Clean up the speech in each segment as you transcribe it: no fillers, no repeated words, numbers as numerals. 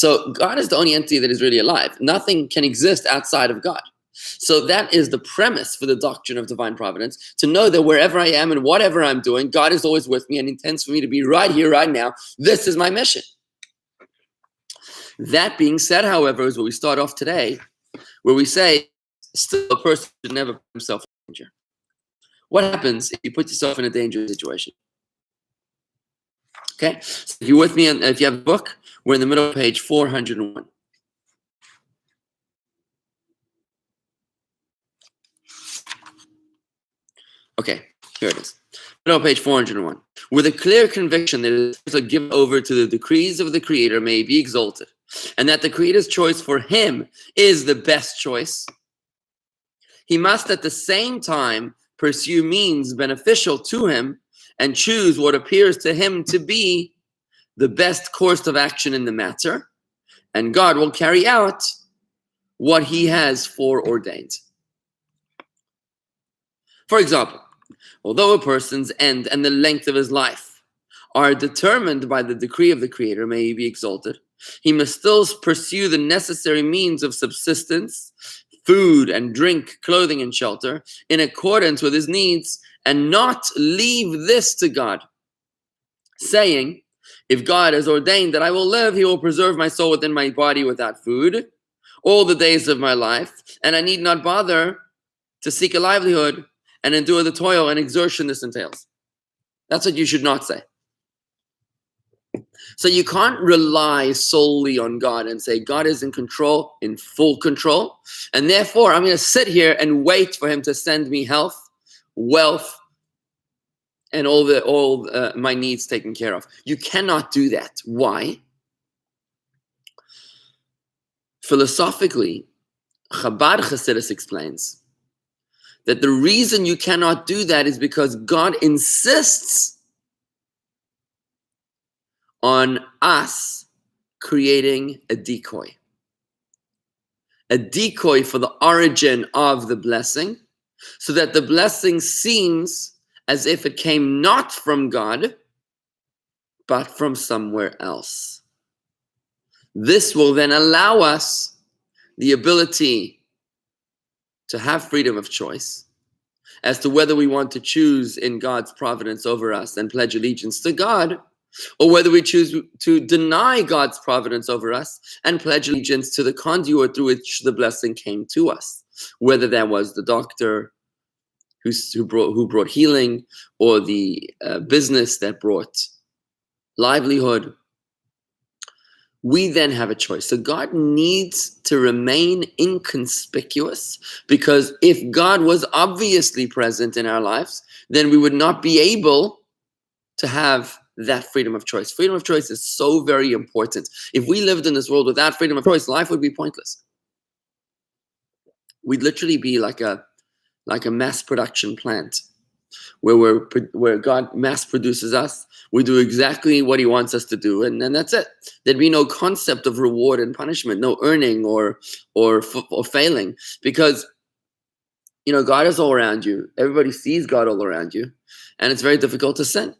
So God is the only entity that is really alive. Nothing can exist outside of God. So that is the premise for the doctrine of divine providence, to know that wherever I am and whatever I'm doing, God is always with me and intends for me to be right here, right now. This is my mission. That being said, however, is what we start off today, where we say, still a person should never put himself in danger. What happens if you put yourself in a dangerous situation? Okay, so if you're with me, and if you have a book, we're in the middle of page 401. Okay, here it is. Middle of page 401. With a clear conviction that it is to give over to the decrees of the Creator may be exalted, and that the Creator's choice for him is the best choice, he must at the same time pursue means beneficial to him and choose what appears to him to be the best course of action in the matter, and God will carry out what he has foreordained. For example, although a person's end and the length of his life are determined by the decree of the Creator, may he be exalted, he must still pursue the necessary means of subsistence, food and drink, clothing and shelter, in accordance with his needs, and not leave this to God, saying, if God has ordained that I will live, he will preserve my soul within my body without food all the days of my life, and I need not bother to seek a livelihood and endure the toil and exertion this entails. That's what you should not say. So you can't rely solely on God and say, God is in control, in full control, and therefore I'm going to sit here and wait for him to send me health, wealth, and all my needs taken care of. You cannot do that. Why? Philosophically, Chabad Chassidus explains that the reason you cannot do that is because God insists on us creating a decoy for the origin of the blessing, so that the blessing seems as if it came not from God, but from somewhere else. This will then allow us the ability to have freedom of choice as to whether we want to choose in God's providence over us and pledge allegiance to God, or whether we choose to deny God's providence over us and pledge allegiance to the conduit through which the blessing came to us, whether that was the doctor who brought healing, or the business that brought livelihood. We then have a choice. So God needs to remain inconspicuous, because if God was obviously present in our lives, then we would not be able to have that freedom of choice. Freedom of choice is so very important. If we lived in this world without freedom of choice, life would be pointless. We'd literally be like a mass production plant where God mass produces us. We do exactly what he wants us to do, and then that's it. There'd be no concept of reward and punishment, no earning or failing, because God is all around you. Everybody sees God all around you, and it's very difficult to sin.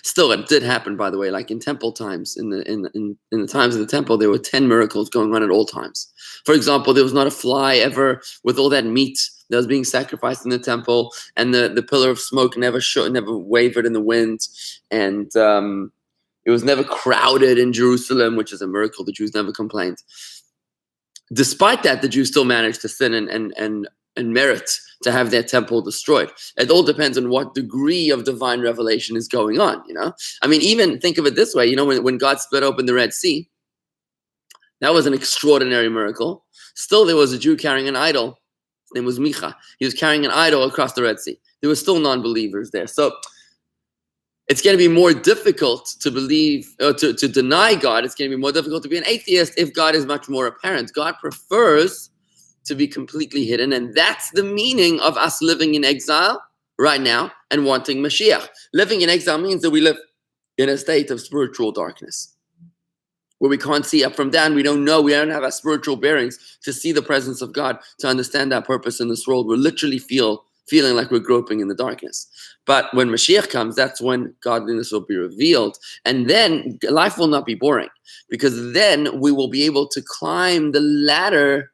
Still, it did happen, by the way, like in temple times. In the times of the temple, there were 10 miracles going on at all times. For example, there was not a fly ever with all that meat that was being sacrificed in the temple, and the pillar of smoke never wavered in the wind, and it was never crowded in Jerusalem, which is a miracle. The Jews never complained. Despite that, the Jews still managed to sin and merit to have their temple destroyed. It all depends on what degree of divine revelation is going on, I mean, even think of it this way, when God split open the Red Sea, that was an extraordinary miracle. Still, there was a Jew carrying an idol. His name was Micha. He was carrying an idol across the Red Sea. There were still non-believers there. So it's going to be more difficult to believe, or to deny God. It's going to be more difficult to be an atheist if God is much more apparent. God prefers to be completely hidden, and that's the meaning of us living in exile right now and wanting Mashiach. Living in exile means that we live in a state of spiritual darkness, where we can't see up from down. We don't know. We don't have our spiritual bearings to see the presence of God, to understand our purpose in this world. We literally feel feeling like we're groping in the darkness. But when Mashiach comes, that's when godliness will be revealed. And then life will not be boring, because then we will be able to climb the ladder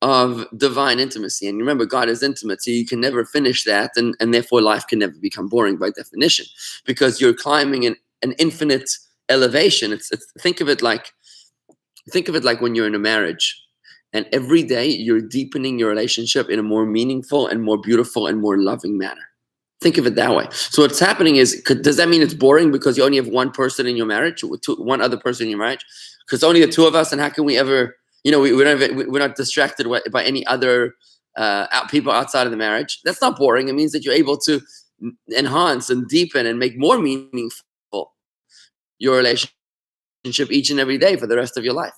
of divine intimacy. And remember, God is intimate, so you can never finish that, and therefore life can never become boring by definition, because you're climbing an infinite elevation. It's think of it like when you're in a marriage, and every day you're deepening your relationship in a more meaningful and more beautiful and more loving manner. Think of it that way. So what's happening is, does that mean it's boring because you only have one person in your marriage, one other person in your marriage? Because only the two of us, and how can we ever, we're not distracted by any other people outside of the marriage? That's not boring. It means that you're able to enhance and deepen and make more meaningful your relationship each and every day for the rest of your life.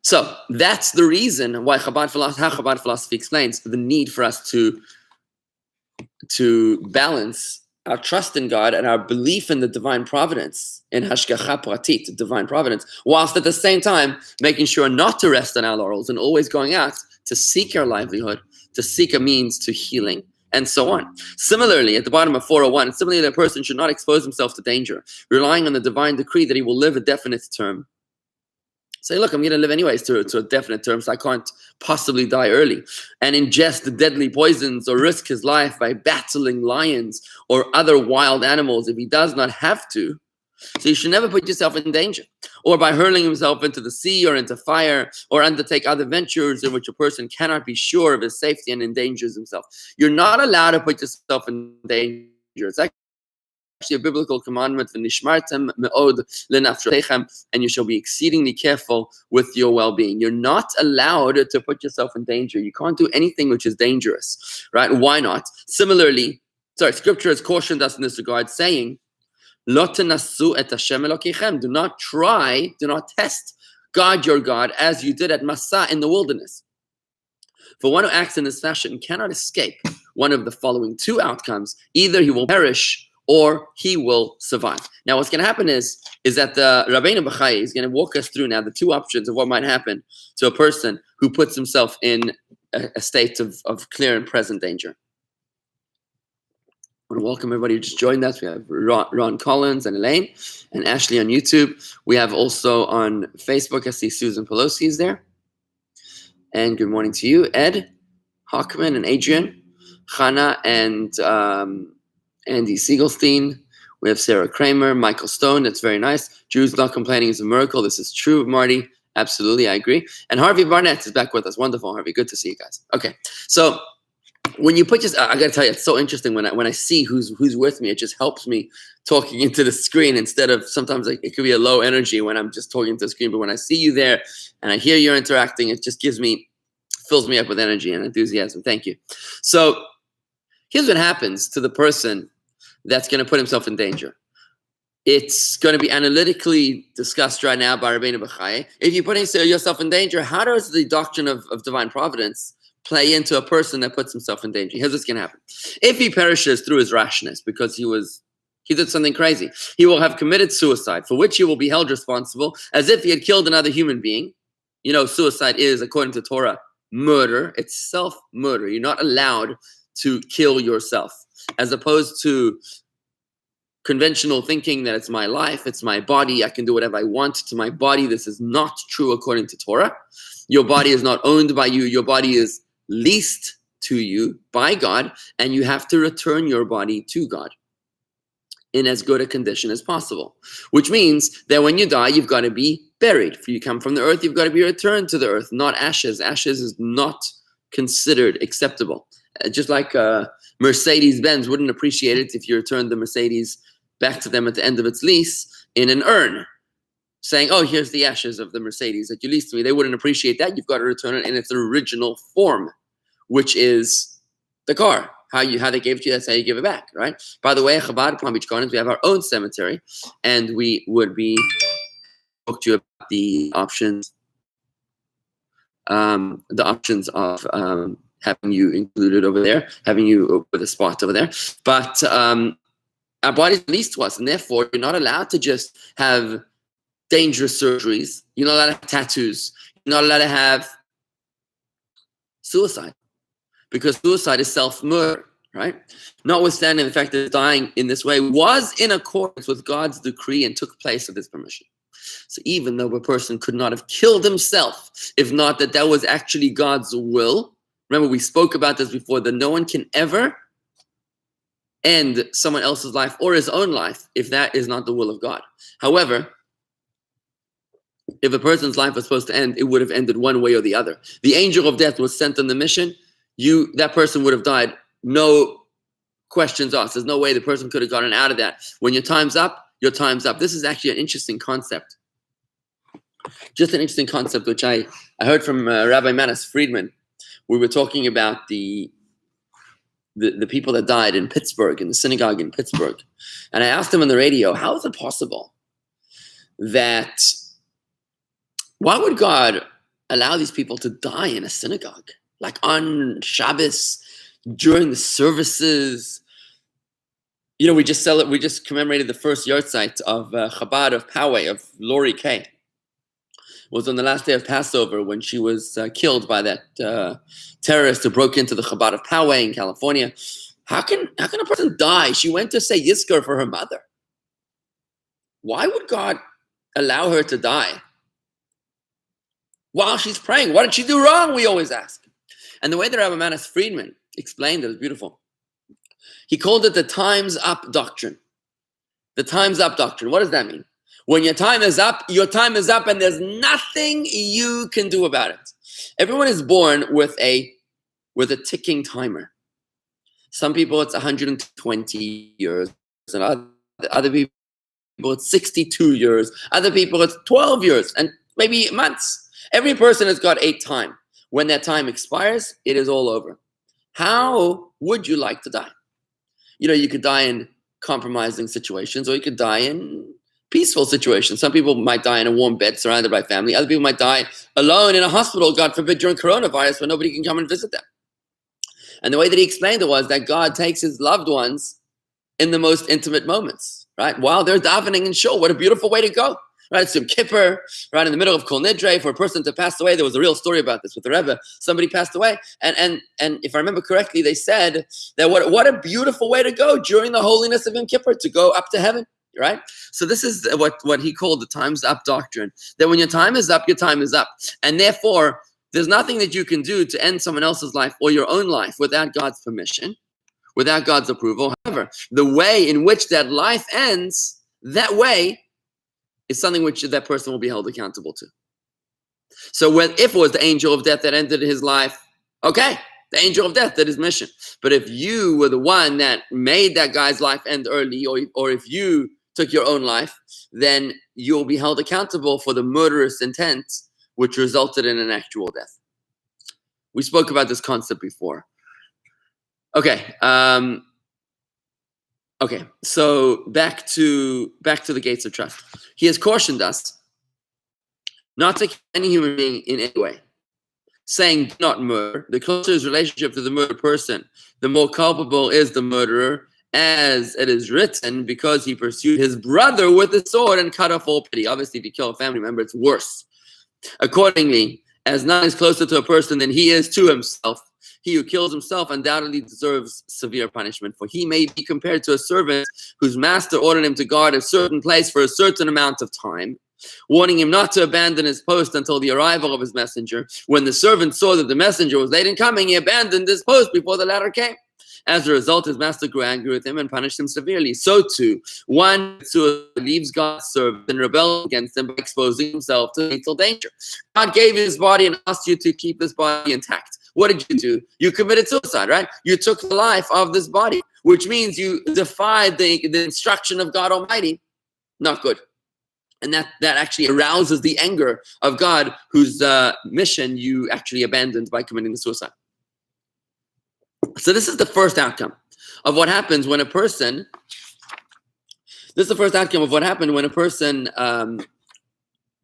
So that's the reason why Chabad philosophy explains the need for us to balance our trust in God and our belief in the divine providence, in hashgacha pratit, divine providence, whilst at the same time making sure not to rest on our laurels and always going out to seek our livelihood, to seek a means to healing, and so on. Similarly, at the bottom of 401, similarly, the person should not expose himself to danger, relying on the divine decree that he will live a definite term. Say, look, I'm going to live anyways to a definite term, so I can't possibly die early, and ingest the deadly poisons or risk his life by battling lions or other wild animals if he does not have to. So you should never put yourself in danger, or by hurling himself into the sea or into fire, or undertake other ventures in which a person cannot be sure of his safety and endangers himself. You're not allowed to put yourself in danger. It's actually a biblical commandment, and you shall be exceedingly careful with your well-being. You're not allowed to put yourself in danger. You can't do anything which is dangerous, right? Why not? Similarly, Scripture has cautioned us in this regard, saying, do not test God your God as you did at Massa in the wilderness. For one who acts in this fashion cannot escape one of the following two outcomes. Either he will perish or he will survive. Now, what's going to happen is that the Rabbi Bachai is going to walk us through now the two options of what might happen to a person who puts himself in a state of clear and present danger. I want to welcome everybody who just joined us. We have Ron Collins and Elaine and Ashley on YouTube. We have also on Facebook, I see Susan Pelosi is there. And good morning to you, Ed, Hockman, and Adrian, Chana, and Andy Siegelstein. We have Sarah Kramer, Michael Stone. That's very nice. Jews not complaining is a miracle. This is true, Marty. Absolutely, I agree. And Harvey Barnett is back with us. Wonderful, Harvey. Good to see you guys. Okay, so when you put I got to tell you, it's so interesting when I see who's with me. It just helps me talking into the screen instead of sometimes it could be a low energy when I'm just talking to the screen. But when I see you there and I hear you're interacting, it just fills me up with energy and enthusiasm. Thank you. So here's what happens to the person that's going to put himself in danger. It's going to be analytically discussed right now by Rabbeinu Bachai. If you put yourself in danger, how does the doctrine of divine providence play into a person that puts himself in danger? Here's what's going to happen. If he perishes through his rashness because he did something crazy, he will have committed suicide, for which he will be held responsible as if he had killed another human being. You know, suicide is, according to Torah, murder. It's self-murder. You're not allowed to kill yourself, as opposed to conventional thinking that it's my life, it's my body, I can do whatever I want to my body. This is not true according to Torah. Your body is not owned by you. Your body is leased to you by God, and you have to return your body to God in as good a condition as possible, which means that when you die, you've got to be buried. If you come from the earth, you've got to be returned to the earth, not ashes. Ashes is not considered acceptable. Just like Mercedes-Benz wouldn't appreciate it if you returned the Mercedes back to them at the end of its lease in an urn, saying, oh, here's the ashes of the Mercedes that you leased to me. They wouldn't appreciate that. You've got to return it in its original form, which is the car. How they gave it to you, that's how you give it back, right? By the way, Chabad, Palm Beach Gardens, we have our own cemetery, and we would be talk to you about the options of having you included over there, having you with a spot over there. But our body's leased to us, and therefore you're not allowed to just have dangerous surgeries. You're not allowed to have tattoos. You're not allowed to have Suicide. Because suicide is self-murder, right? Notwithstanding the fact that dying in this way was in accordance with God's decree and took place with his permission. So even though a person could not have killed himself, if not that was actually God's will. Remember, we spoke about this before, that no one can ever end someone else's life or his own life if that is not the will of God. However, if a person's life was supposed to end, it would have ended one way or the other. The angel of death was sent on the mission. That person would have died. No questions asked. There's no way the person could have gotten out of that. When your time's up, your time's up. This is actually an interesting concept. Just an interesting concept, which I heard from Rabbi Manis Friedman. We were talking about the people that died in Pittsburgh, in the synagogue in Pittsburgh. And I asked him on the radio, how is it possible that, why would God allow these people to die in a synagogue? Like on Shabbos, during the services. You know, we just commemorated the first yahrzeit of Chabad of Poway, of Lori Kay. It was on the last day of Passover when she was killed by that terrorist who broke into the Chabad of Poway in California. How can a person die? She went to say Yizkor for her mother. Why would God allow her to die while she's praying? What did she do wrong? We always ask. And the way that Rabbi Manis Friedman explained it was beautiful. He called it the time's up doctrine. The time's up doctrine. What does that mean? When your time is up, your time is up, and there's nothing you can do about it. Everyone is born with a ticking timer. Some people it's 120 years, and other people it's 62 years. Other people it's 12 years, and maybe months. Every person has got a time. When that time expires, it is all over. How would you like to die? You know, you could die in compromising situations, or you could die in peaceful situations. Some people might die in a warm bed surrounded by family. Other people might die alone in a hospital, God forbid, during coronavirus where nobody can come and visit them. And the way that he explained it was that God takes his loved ones in the most intimate moments, right? While they're davening in shul. What a beautiful way to go. Right, it's Yom Kippur, right in the middle of Kol Nidre, for a person to pass away. There was a real story about this with the Rebbe. Somebody passed away, and if I remember correctly, they said that what a beautiful way to go during the holiness of Yom Kippur, to go up to heaven, right? So this is what he called the time's up doctrine, that when your time is up, your time is up. And therefore, there's nothing that you can do to end someone else's life or your own life without God's permission, without God's approval. However, the way in which that life ends, that way, is something which that person will be held accountable to. So if it was the angel of death that ended his life, okay, the angel of death did his mission. But if you were the one that made that guy's life end early, or if you took your own life, then you'll be held accountable for the murderous intent which resulted in an actual death. We spoke about this concept before. Okay. Okay, so back to the gates of trust. He has cautioned us not to kill any human being in any way, saying, do not murder. The closer his relationship to the murdered person, the more culpable is the murderer, as it is written, because he pursued his brother with a sword and cut off all pity. Obviously, if you kill a family member, it's worse. Accordingly, as none is closer to a person than he is to himself, he who kills himself undoubtedly deserves severe punishment, for he may be compared to a servant whose master ordered him to guard a certain place for a certain amount of time, warning him not to abandon his post until the arrival of his messenger. When the servant saw that the messenger was late in coming, he abandoned his post before the latter came. As a result, his master grew angry with him and punished him severely. So too, one who leaves God's servant and rebels against him by exposing himself to lethal danger. God gave his body and asked you to keep this body intact. What did you do? You committed suicide, right? You took the life of this body, which means you defied the instruction of God Almighty. Not good. And that actually arouses the anger of God, whose mission you actually abandoned by committing the suicide. So this is the first outcome of what happens when a person,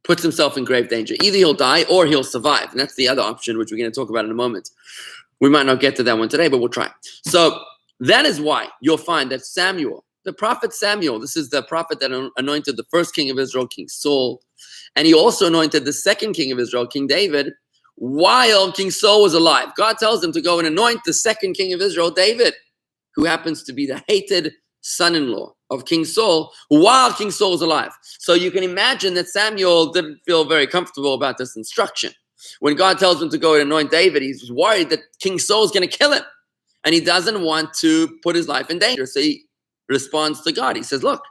puts himself in grave danger. Either he'll die or he'll survive. And that's the other option, which we're going to talk about in a moment. We might not get to that one today, but we'll try. So that is why you'll find that Samuel, the prophet Samuel, this is the prophet that anointed the first king of Israel, King Saul, and he also anointed the second king of Israel, King David, while King Saul was alive. God tells him to go and anoint the second king of Israel, David, who happens to be the hated son-in-law of King Saul, while King Saul was alive. So you can imagine that Samuel didn't feel very comfortable about this instruction. When God tells him to go and anoint David, he's worried that King Saul is going to kill him. And he doesn't want to put his life in danger. So he responds to God. He says, look,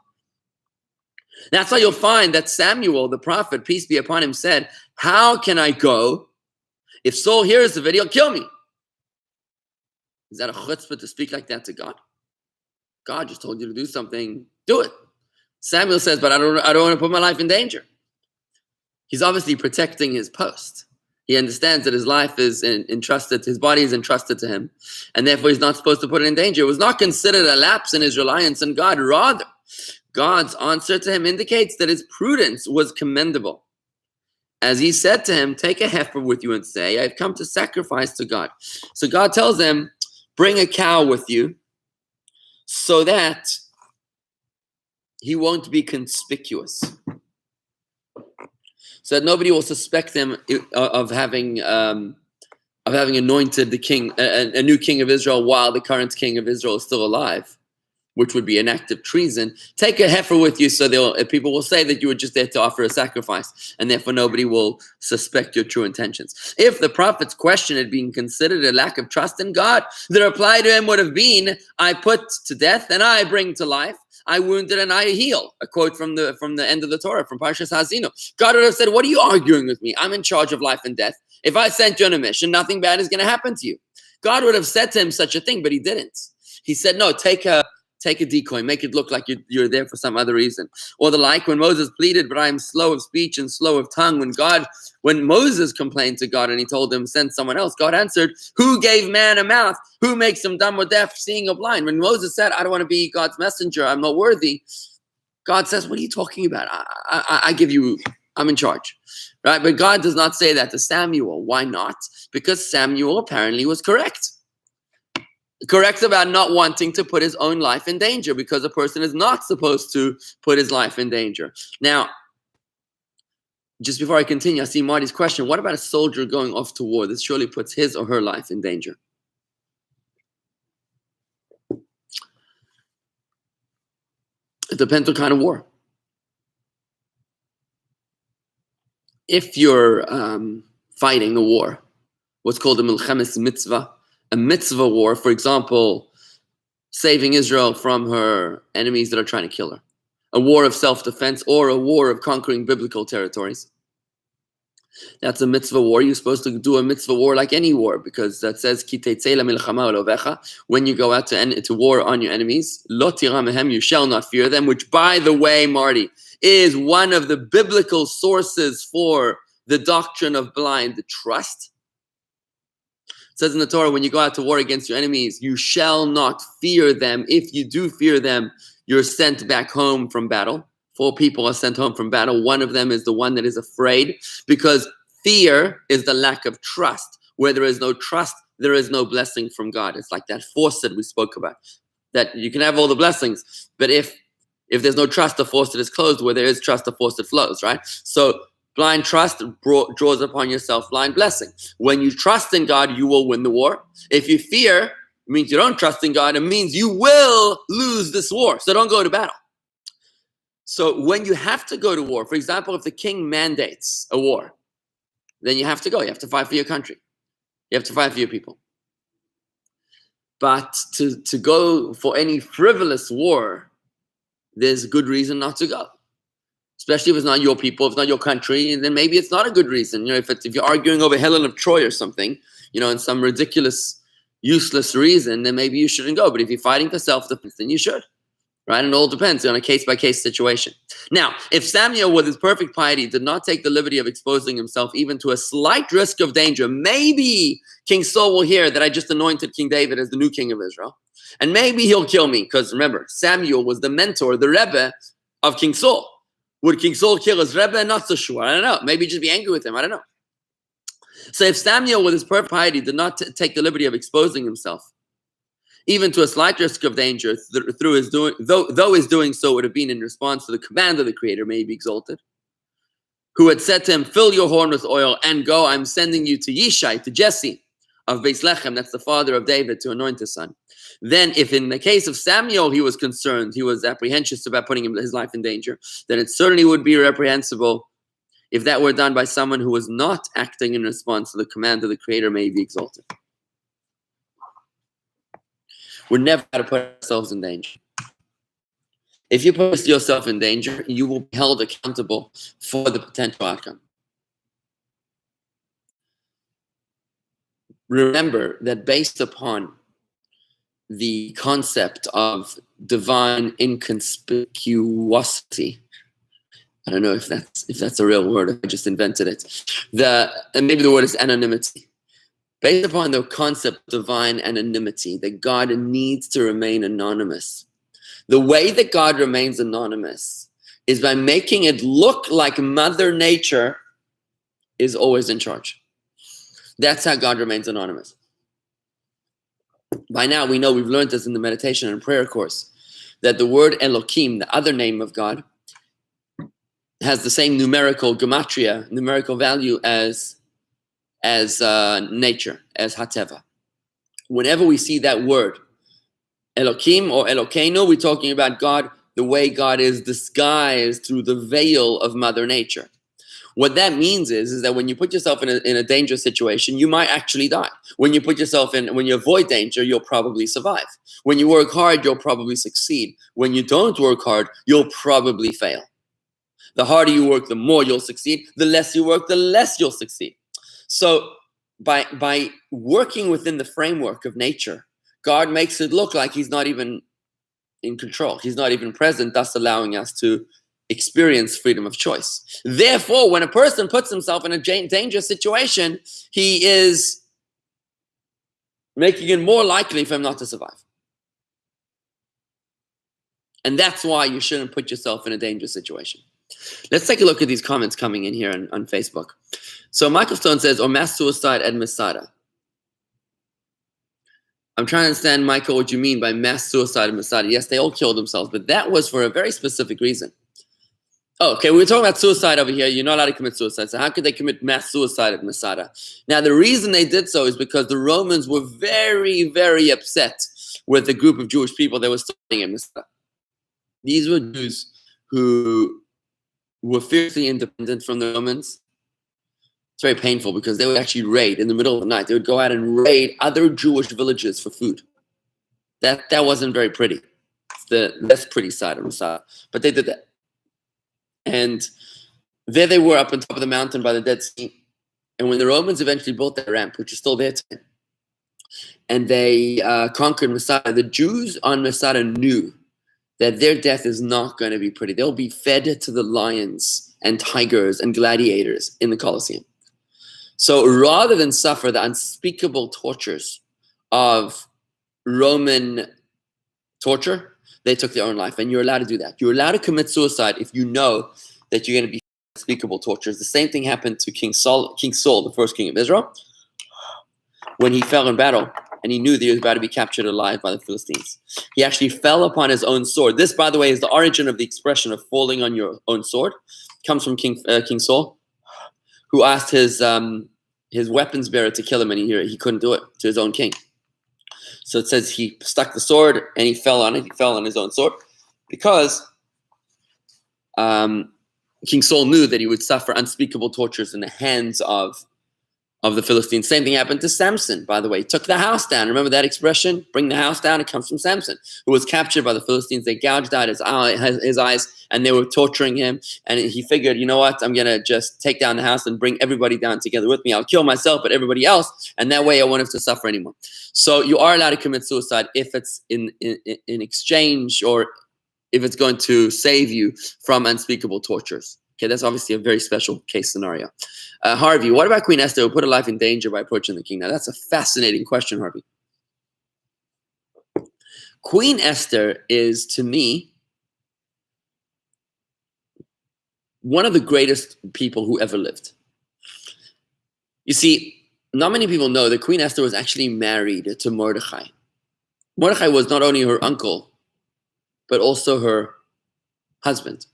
that's why you'll find that Samuel, the prophet, peace be upon him, said, how can I go? If Saul hears of it, he'll kill me. Is that a chutzpah to speak like that to God? God just told you to do something, do it. Samuel says, but I don't want to put my life in danger. He's obviously protecting his post. He understands that his life is entrusted, his body is entrusted to him, and therefore he's not supposed to put it in danger. It was not considered a lapse in his reliance on God. Rather, God's answer to him indicates that his prudence was commendable. As he said to him, take a heifer with you and say, I've come to sacrifice to God. So God tells him, bring a cow with you so that he won't be conspicuous. So that nobody will suspect him of having anointed the king, a new king of Israel, while the current king of Israel is still alive, which would be an act of treason. Take a heifer with you, so people will say that you were just there to offer a sacrifice, and therefore nobody will suspect your true intentions. If the prophet's question had been considered a lack of trust in God, the reply to him would have been, I put to death and I bring to life. I wounded and I heal. A quote from the end of the Torah, from Parshas Hazino. God would have said, what are you arguing with me? I'm in charge of life and death. If I sent you on a mission, nothing bad is going to happen to you. God would have said to him such a thing, but he didn't. He said, no, take a decoy, make it look like you're there for some other reason. Or the like, when Moses pleaded, but I am slow of speech and slow of tongue. When Moses complained to God and he told him, send someone else, God answered, who gave man a mouth? Who makes him dumb or deaf, seeing or blind? When Moses said, I don't want to be God's messenger, I'm not worthy, God says, what are you talking about? I'm in charge. Right? But God does not say that to Samuel. Why not? Because Samuel apparently was correct. Correct about not wanting to put his own life in danger, because a person is not supposed to put his life in danger. Now, just before I continue, I see Marty's question. What about a soldier going off to war? This surely puts his or her life in danger. It depends on kind of war. If you're fighting a war, what's called a milchemes mitzvah, a mitzvah war, for example, saving Israel from her enemies that are trying to kill her, a war of self-defense, or a war of conquering biblical territories. That's a mitzvah war. You're supposed to do a mitzvah war like any war, because that says, Ki tetzei lemilchama olovecha, when you go out to war on your enemies, lo tira mehem, you shall not fear them, which, by the way, Marty, is one of the biblical sources for the doctrine of blind trust. It says in the Torah, when you go out to war against your enemies, you shall not fear them. If you do fear them, you're sent back home from battle. 4 people are sent home from battle. One of them is the one that is afraid, because fear is the lack of trust. Where there is no trust, there is no blessing from God. It's like that faucet we spoke about, that you can have all the blessings, but if there's no trust, the faucet is closed. Where there is trust, the faucet flows, right? So blind trust draws upon yourself blind blessing. When you trust in God, you will win the war. If you fear, it means you don't trust in God. It means you will lose this war. So don't go to battle. So when you have to go to war, for example, if the king mandates a war, then you have to go. You have to fight for your country. You have to fight for your people. But to go for any frivolous war, there's a good reason not to go. Especially if it's not your people, if it's not your country, then maybe it's not a good reason. If you're arguing over Helen of Troy or something, and some ridiculous, useless reason, then maybe you shouldn't go. But if you're fighting for self-defense, then you should. Right? And it all depends on a case-by-case situation. Now, if Samuel, with his perfect piety, did not take the liberty of exposing himself even to a slight risk of danger, maybe King Saul will hear that I just anointed King David as the new king of Israel. And maybe he'll kill me, because remember, Samuel was the mentor, the Rebbe of King Saul. Would King Saul kill his Rebbe? Not so sure. I don't know. Maybe just be angry with him. I don't know. So if Samuel, with his perfect piety, did not take the liberty of exposing himself even to a slight risk of danger, through his doing, though his doing so would have been in response to the command of the Creator, may he be exalted, who had said to him, fill your horn with oil and go, I'm sending you to Yishai, to Jesse of Beis Lechem, that's the father of David, to anoint his son. Then if in the case of Samuel he was concerned, he was apprehensive about putting his life in danger, then it certainly would be reprehensible if that were done by someone who was not acting in response to the command of the Creator, may he be exalted. We're never going to put ourselves in danger. If you put yourself in danger, you will be held accountable for the potential outcome. Remember that based upon the concept of divine inconspicuosity, I don't know if that's a real word, I just invented it. And maybe the word is anonymity. Based upon the concept of divine anonymity, that God needs to remain anonymous. The way that God remains anonymous is by making it look like Mother Nature is always in charge. That's how God remains anonymous. By now, we know, we've learned this in the meditation and prayer course, that the word Elohim, the other name of God, has the same numerical value as nature, as Hateva. Whenever we see that word, Elohim or Elokeinu, we're talking about God, the way God is disguised through the veil of Mother Nature. What that means is that when you put yourself in a dangerous situation, you might actually die. When you avoid danger, you'll probably survive. When you work hard, you'll probably succeed. When you don't work hard, you'll probably fail. The harder you work, the more you'll succeed. The less you work, the less you'll succeed. So by working within the framework of nature, God makes it look like he's not even in control. He's not even present, thus allowing us to experience freedom of choice. Therefore, when a person puts himself in a dangerous situation, he is making it more likely for him not to survive. And that's why you shouldn't put yourself in a dangerous situation. Let's take a look at these comments coming in here on Facebook. So Michael Stone says, or mass suicide at Masada. I'm trying to understand, Michael, what you mean by mass suicide at Masada. Yes, they all killed themselves, but that was for a very specific reason. Oh, okay, we were talking about suicide over here. You're not allowed to commit suicide. So how could they commit mass suicide at Masada? Now, the reason they did so is because the Romans were very, very upset with a group of Jewish people that were starting at Masada. These were Jews who were fiercely independent from the Romans. It's very painful because they would actually raid in the middle of the night. They would go out and raid other Jewish villages for food. That wasn't very pretty. It's the less pretty side of Masada. But they did that. And there they were up on top of the mountain by the Dead Sea. And when the Romans eventually built that ramp, which is still there today, and they conquered Masada, the Jews on Masada knew that their death is not going to be pretty. They'll be fed to the lions and tigers and gladiators in the Colosseum. So rather than suffer the unspeakable tortures of Roman torture, they took their own life. And you're allowed to do that. You're allowed to commit suicide if you know that you're going to be unspeakable tortures. The same thing happened to King Saul, the first king of Israel, when he fell in battle and he knew that he was about to be captured alive by the Philistines. He actually fell upon his own sword. This, by the way, is the origin of the expression of falling on your own sword. It comes from King Saul, who asked his weapons bearer to kill him, and he couldn't do it to his own king. So it says he stuck the sword and he fell on it. He fell on his own sword because King Saul knew that he would suffer unspeakable tortures in the hands of the Philistines. Same thing happened to Samson, by the way. He took the house down. Remember that expression? Bring the house down. It comes from Samson, who was captured by the Philistines. They gouged out his eyes, and they were torturing him. And he figured, you know what? I'm going to just take down the house and bring everybody down together with me. I'll kill myself, but everybody else. And that way I won't have to suffer anymore. So you are allowed to commit suicide if it's in exchange, or if it's going to save you from unspeakable tortures. Okay, that's obviously a very special case scenario. Harvey, what about Queen Esther, who put her life in danger by approaching the king? Now, that's a fascinating question, Harvey. Queen Esther is, to me, one of the greatest people who ever lived. You see, not many people know that Queen Esther was actually married to Mordechai. Mordechai was not only her uncle, but also her husband.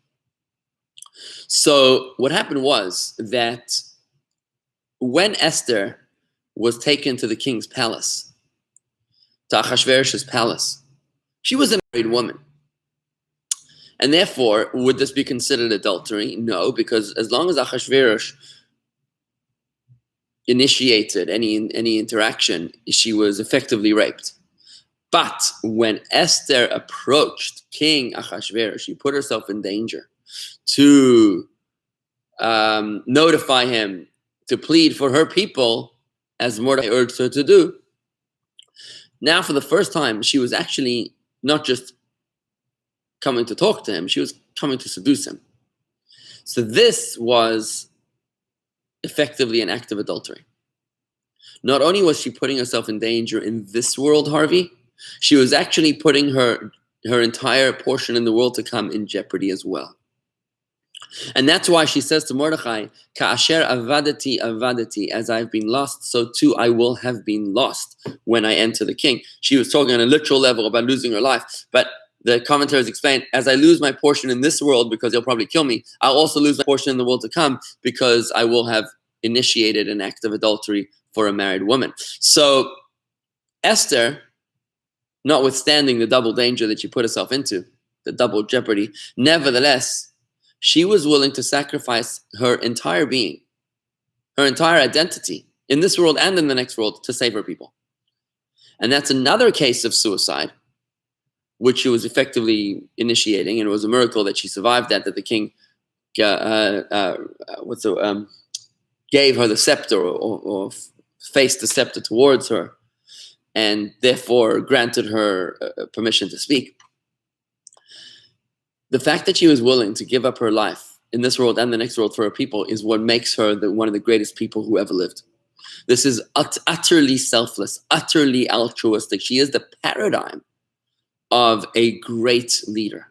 So what happened was that when Esther was taken to the king's palace, to Ahasuerus' palace, she was a married woman. And therefore, would this be considered adultery? No, because as long as Ahasuerus initiated any interaction, she was effectively raped. But when Esther approached King Ahasuerus, she put herself in danger to notify him to plead for her people, as Mordecai urged her to do. Now, for the first time, she was actually not just coming to talk to him, she was coming to seduce him. So this was effectively an act of adultery. Not only was she putting herself in danger in this world, Harvey, she was actually putting her entire portion in the world to come in jeopardy as well. And that's why she says to Mordecai, Ka'asher avadati avadati, as I've been lost, so too I will have been lost when I enter the king. She was talking on a literal level about losing her life, but the commentators explain, as I lose my portion in this world because they'll probably kill me, I'll also lose my portion in the world to come because I will have initiated an act of adultery for a married woman. So Esther, notwithstanding the double danger that she put herself into, the double jeopardy, nevertheless, she was willing to sacrifice her entire being, her entire identity in this world and in the next world to save her people. And that's another case of suicide, which she was effectively initiating, and it was a miracle that she survived that the king gave her the scepter or faced the scepter towards her and therefore granted her permission to speak. The fact that she was willing to give up her life in this world and the next world for her people is what makes her one of the greatest people who ever lived. This is utterly selfless, utterly altruistic. She is the paradigm of a great leader,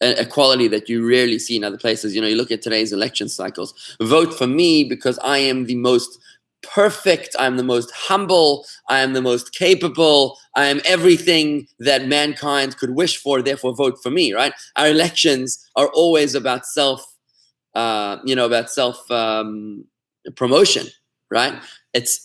a quality that you rarely see in other places. You know, you look at today's election cycles. Vote for me because I am the most perfect, I'm the most humble, I am the most capable, I am everything that mankind could wish for, therefore vote for me, right? Our elections are always about promotion, right?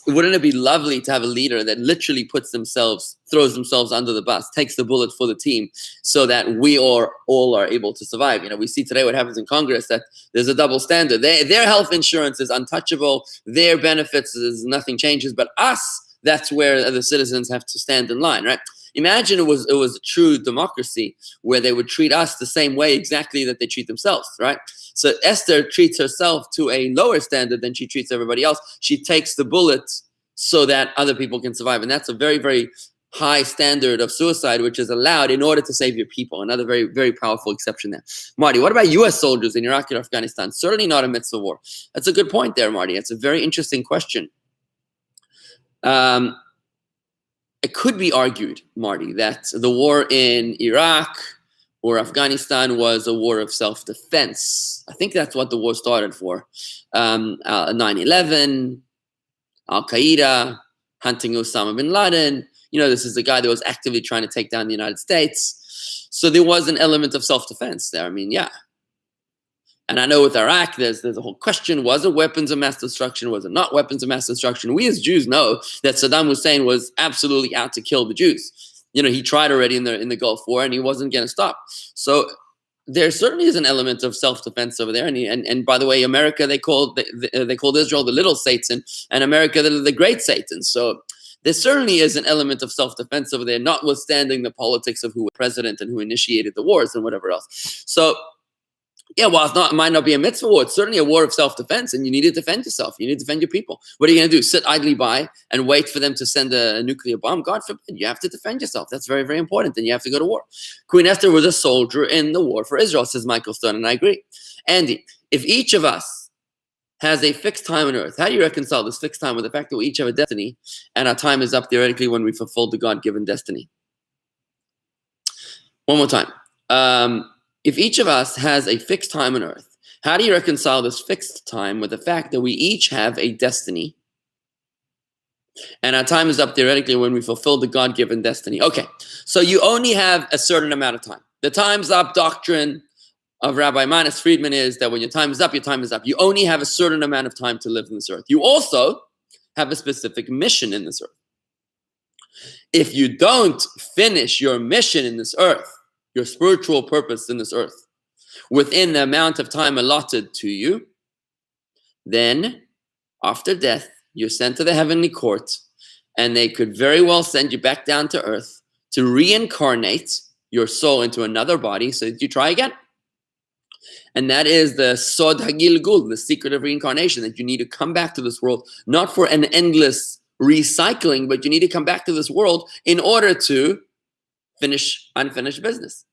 Wouldn't it be lovely to have a leader that literally throws themselves under the bus, takes the bullet for the team, so that we all are able to survive? You know, we see today what happens in Congress, that there's a double standard. Their health insurance is untouchable. Their benefits is nothing changes, but us, that's where the citizens have to stand in line, right? Imagine it was a true democracy where they would treat us the same way exactly that they treat themselves, right? So Esther treats herself to a lower standard than she treats everybody else. She takes the bullet so that other people can survive. And that's a very, very high standard of suicide, which is allowed in order to save your people. Another very, very powerful exception there. Marty, what about U.S. soldiers in Iraq and Afghanistan? Certainly not amidst the war. That's a good point there, Marty. It's a very interesting question. It could be argued, Marty, that the war in Iraq or Afghanistan was a war of self-defense. I think that's what the war started for. 9/11, Al-Qaeda, hunting Osama bin Laden. You know, this is the guy that was actively trying to take down the United States. So there was an element of self-defense there. I mean, yeah. And I know with Iraq, there's a whole question. Was it weapons of mass destruction? Was it not weapons of mass destruction? We as Jews know that Saddam Hussein was absolutely out to kill the Jews. You know, he tried already in the Gulf War, and he wasn't going to stop. So there certainly is an element of self-defense over there. And by the way, America, they called Israel the little Satan, and America the great Satan. So there certainly is an element of self-defense over there, notwithstanding the politics of who was president and who initiated the wars and whatever else. So yeah, well, it might not be a mitzvah war. It's certainly a war of self-defense, and you need to defend yourself. You need to defend your people. What are you going to do? Sit idly by and wait for them to send a nuclear bomb? God forbid. You have to defend yourself. That's very, very important. And you have to go to war. Queen Esther was a soldier in the war for Israel, says Michael Stone, and I agree. Andy, if each of us has a fixed time on earth, how do you reconcile this fixed time with the fact that we each have a destiny, and our time is up theoretically when we fulfill the God-given destiny? One more time. If each of us has a fixed time on earth, how do you reconcile this fixed time with the fact that we each have a destiny and our time is up theoretically when we fulfill the God-given destiny? Okay, so you only have a certain amount of time. The time's up doctrine of Rabbi Manis Friedman is that when your time is up, your time is up. You only have a certain amount of time to live in this earth. You also have a specific mission in this earth. If you don't finish your mission in this earth, your spiritual purpose in this earth, within the amount of time allotted to you, then after death, you're sent to the heavenly court, and they could very well send you back down to earth to reincarnate your soul into another body so that you try again. And that is the Sod HaGilgul, the secret of reincarnation, that you need to come back to this world, not for an endless recycling, but you need to come back to this world in order to finish unfinished business.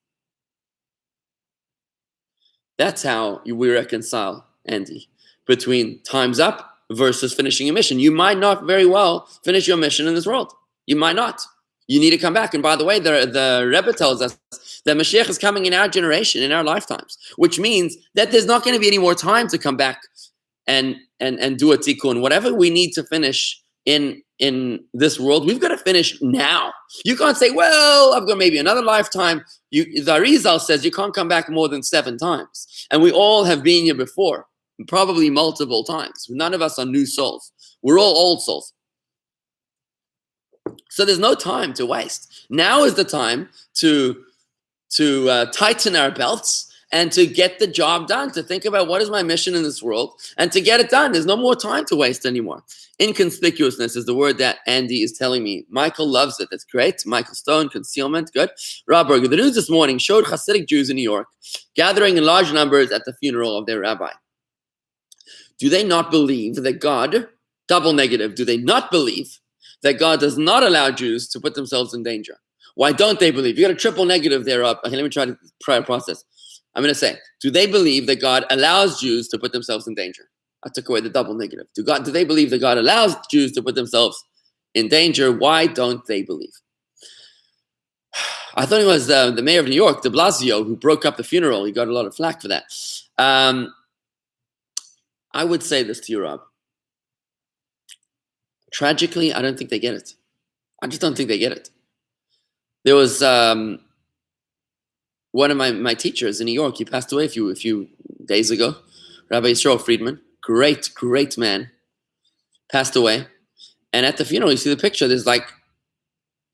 That's how we reconcile, Andy, between time's up versus finishing a mission. You might not very well finish your mission in this world. You might not. You need to come back. And by the way, the Rebbe tells us that Mashiach is coming in our generation, in our lifetimes, which means that there's not going to be any more time to come back and do a tikkun. Whatever we need to finish in this world, we've got to finish now. You can't say, well, I've got maybe another lifetime. The Arizal says you can't come back more than 7 times. And we all have been here before, probably multiple times. None of us are new souls. We're all old souls. So there's no time to waste. Now is the time to tighten our belts and to get the job done, to think about what is my mission in this world and to get it done. There's no more time to waste anymore. Inconspicuousness is the word that Andy is telling me. Michael loves it. That's great. Michael Stone, concealment, good. Rabbi, the news this morning showed Hasidic Jews in New York gathering in large numbers at the funeral of their rabbi. Do they not believe that God, double negative, do they not believe that God does not allow Jews to put themselves in danger? Why don't they believe? You got a triple negative there up. Okay, let me try to process. I'm going to say, do they believe that God allows Jews to put themselves in danger? I took away the double negative. Do they believe that God allows Jews to put themselves in danger? Why don't they believe? I thought it was the mayor of New York, de Blasio, who broke up the funeral. He got a lot of flack for that. I would say this to you, Rob. Tragically, I don't think they get it. I just don't think they get it. There was one of my teachers in New York. He passed away a few days ago. Rabbi Yisrael Friedman, great man, passed away. And at the funeral, you see the picture. There's like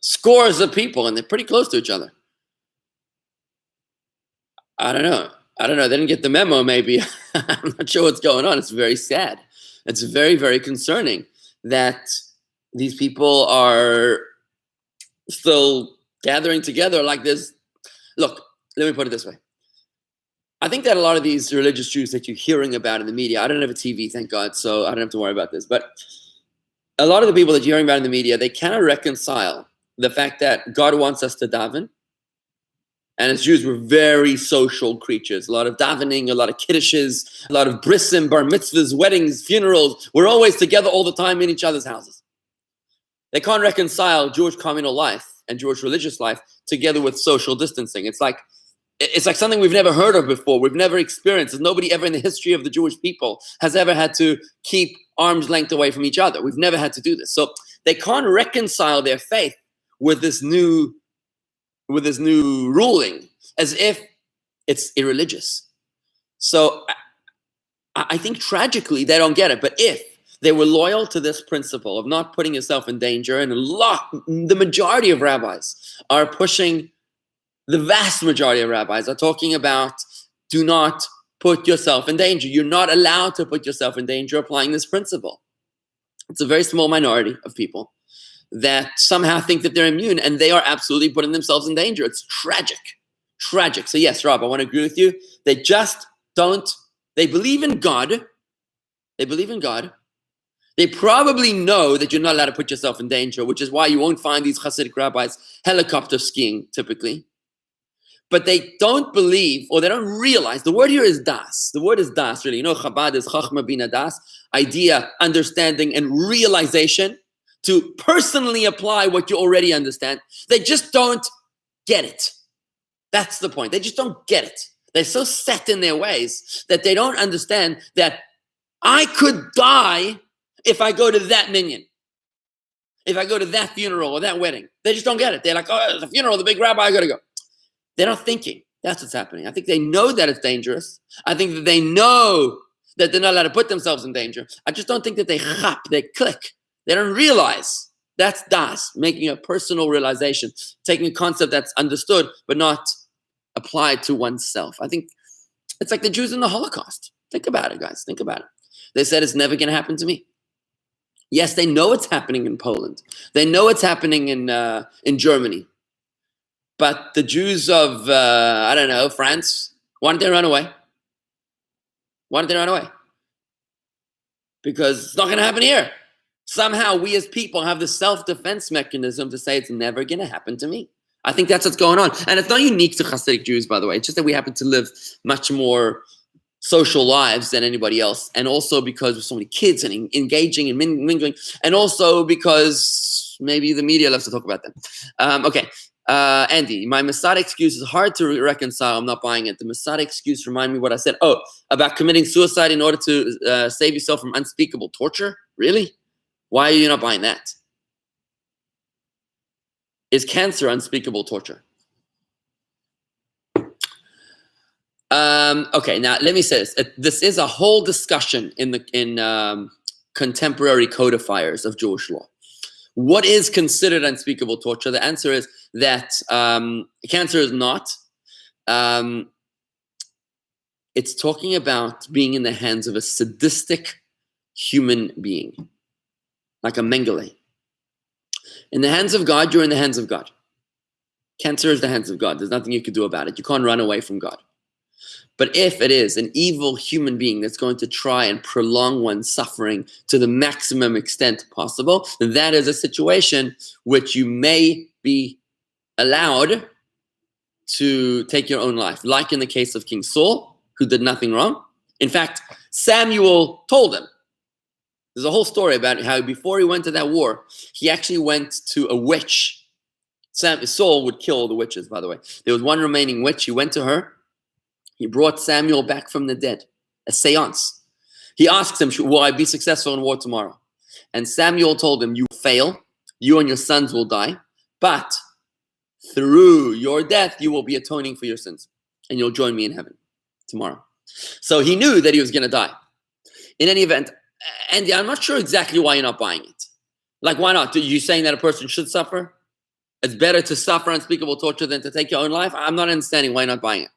scores of people, and they're pretty close to each other. I don't know. They didn't get the memo, maybe. I'm not sure what's going on. It's very sad. It's very, very concerning that these people are still gathering together like this. Look, let me put it this way. I think that a lot of these religious Jews that you're hearing about in the media, I don't have a TV, thank God, so I don't have to worry about this, but a lot of the people that you're hearing about in the media, they cannot reconcile the fact that God wants us to daven. And as Jews, we're very social creatures. A lot of davening, a lot of kiddushes, a lot of brisim, bar mitzvahs, weddings, funerals. We're always together all the time in each other's houses. They can't reconcile Jewish communal life and Jewish religious life together with social distancing. It's like something we've never heard of before. We've never experienced. There's nobody ever in the history of the Jewish people has ever had to keep arm's length away from each other. We've never had to do this. So they can't reconcile their faith with this new ruling, as if it's irreligious. So I think tragically they don't get it. But if they were loyal to this principle of not putting yourself in danger, and the majority of rabbis are pushing, the vast majority of rabbis are talking about, do not put yourself in danger. You're not allowed to put yourself in danger applying this principle. It's a very small minority of people that somehow think that they're immune, and they are absolutely putting themselves in danger. It's tragic. So yes, Rob, I want to agree with you. They just don't, they believe in God. They probably know that you're not allowed to put yourself in danger, which is why you won't find these Hasidic rabbis helicopter skiing typically. But they don't believe, or they don't realize, the word here is das. The word is das, really. You know, Chabad is Chachma Bina Das, idea, understanding, and realization, to personally apply what you already understand. They just don't get it. That's the point. They just don't get it. They're so set in their ways that they don't understand that I could die if I go to that minyan, if I go to that funeral or that wedding. They just don't get it. They're like, oh, it's a funeral, the big rabbi, I got to go. They're not thinking. That's what's happening. I think they know that it's dangerous. I think that they know that they're not allowed to put themselves in danger. I just don't think that they click. They don't realize. That's das, making a personal realization, taking a concept that's understood but not applied to oneself. I think it's like the Jews in the Holocaust. Think about it, guys. Think about it. They said it's never going to happen to me. Yes, they know it's happening in Poland. They know it's happening in Germany. But the Jews of, France, why didn't they run away? Why didn't they run away? Because it's not going to happen here. Somehow we as people have the self-defense mechanism to say it's never going to happen to me. I think that's what's going on. And it's not unique to Hasidic Jews, by the way. It's just that we happen to live much more social lives than anybody else. And also because with so many kids and engaging and mingling. And also because maybe the media loves to talk about them. Andy, my Masada excuse is hard to reconcile. I'm not buying it. The Masada excuse, remind me what I said. Oh, about committing suicide in order to save yourself from unspeakable torture? Really? Why are you not buying that? Is cancer unspeakable torture? Okay, now let me say this. This is a whole discussion in contemporary codifiers of Jewish law. What is considered unspeakable torture? The answer is that cancer is not. It's talking about being in the hands of a sadistic human being, like a Mengele. In the hands of God, you're in the hands of God. Cancer is the hands of God. There's nothing you can do about it. You can't run away from God. But if it is an evil human being that's going to try and prolong one's suffering to the maximum extent possible, that is a situation which you may be allowed to take your own life, like in the case of King Saul, who did nothing wrong. In fact, Samuel told him. There's a whole story about how before he went to that war, he actually went to a witch. Saul would kill all the witches, by the way. There was one remaining witch. He went to her. He brought Samuel back from the dead, a seance. He asked him, will I be successful in war tomorrow? And Samuel told him, you fail. You and your sons will die. But through your death, you will be atoning for your sins. And you'll join me in heaven tomorrow. So he knew that he was going to die. In any event, Andy, I'm not sure exactly why you're not buying it. Like, why not? Are you saying that a person should suffer? It's better to suffer unspeakable torture than to take your own life? I'm not understanding why you're not buying it.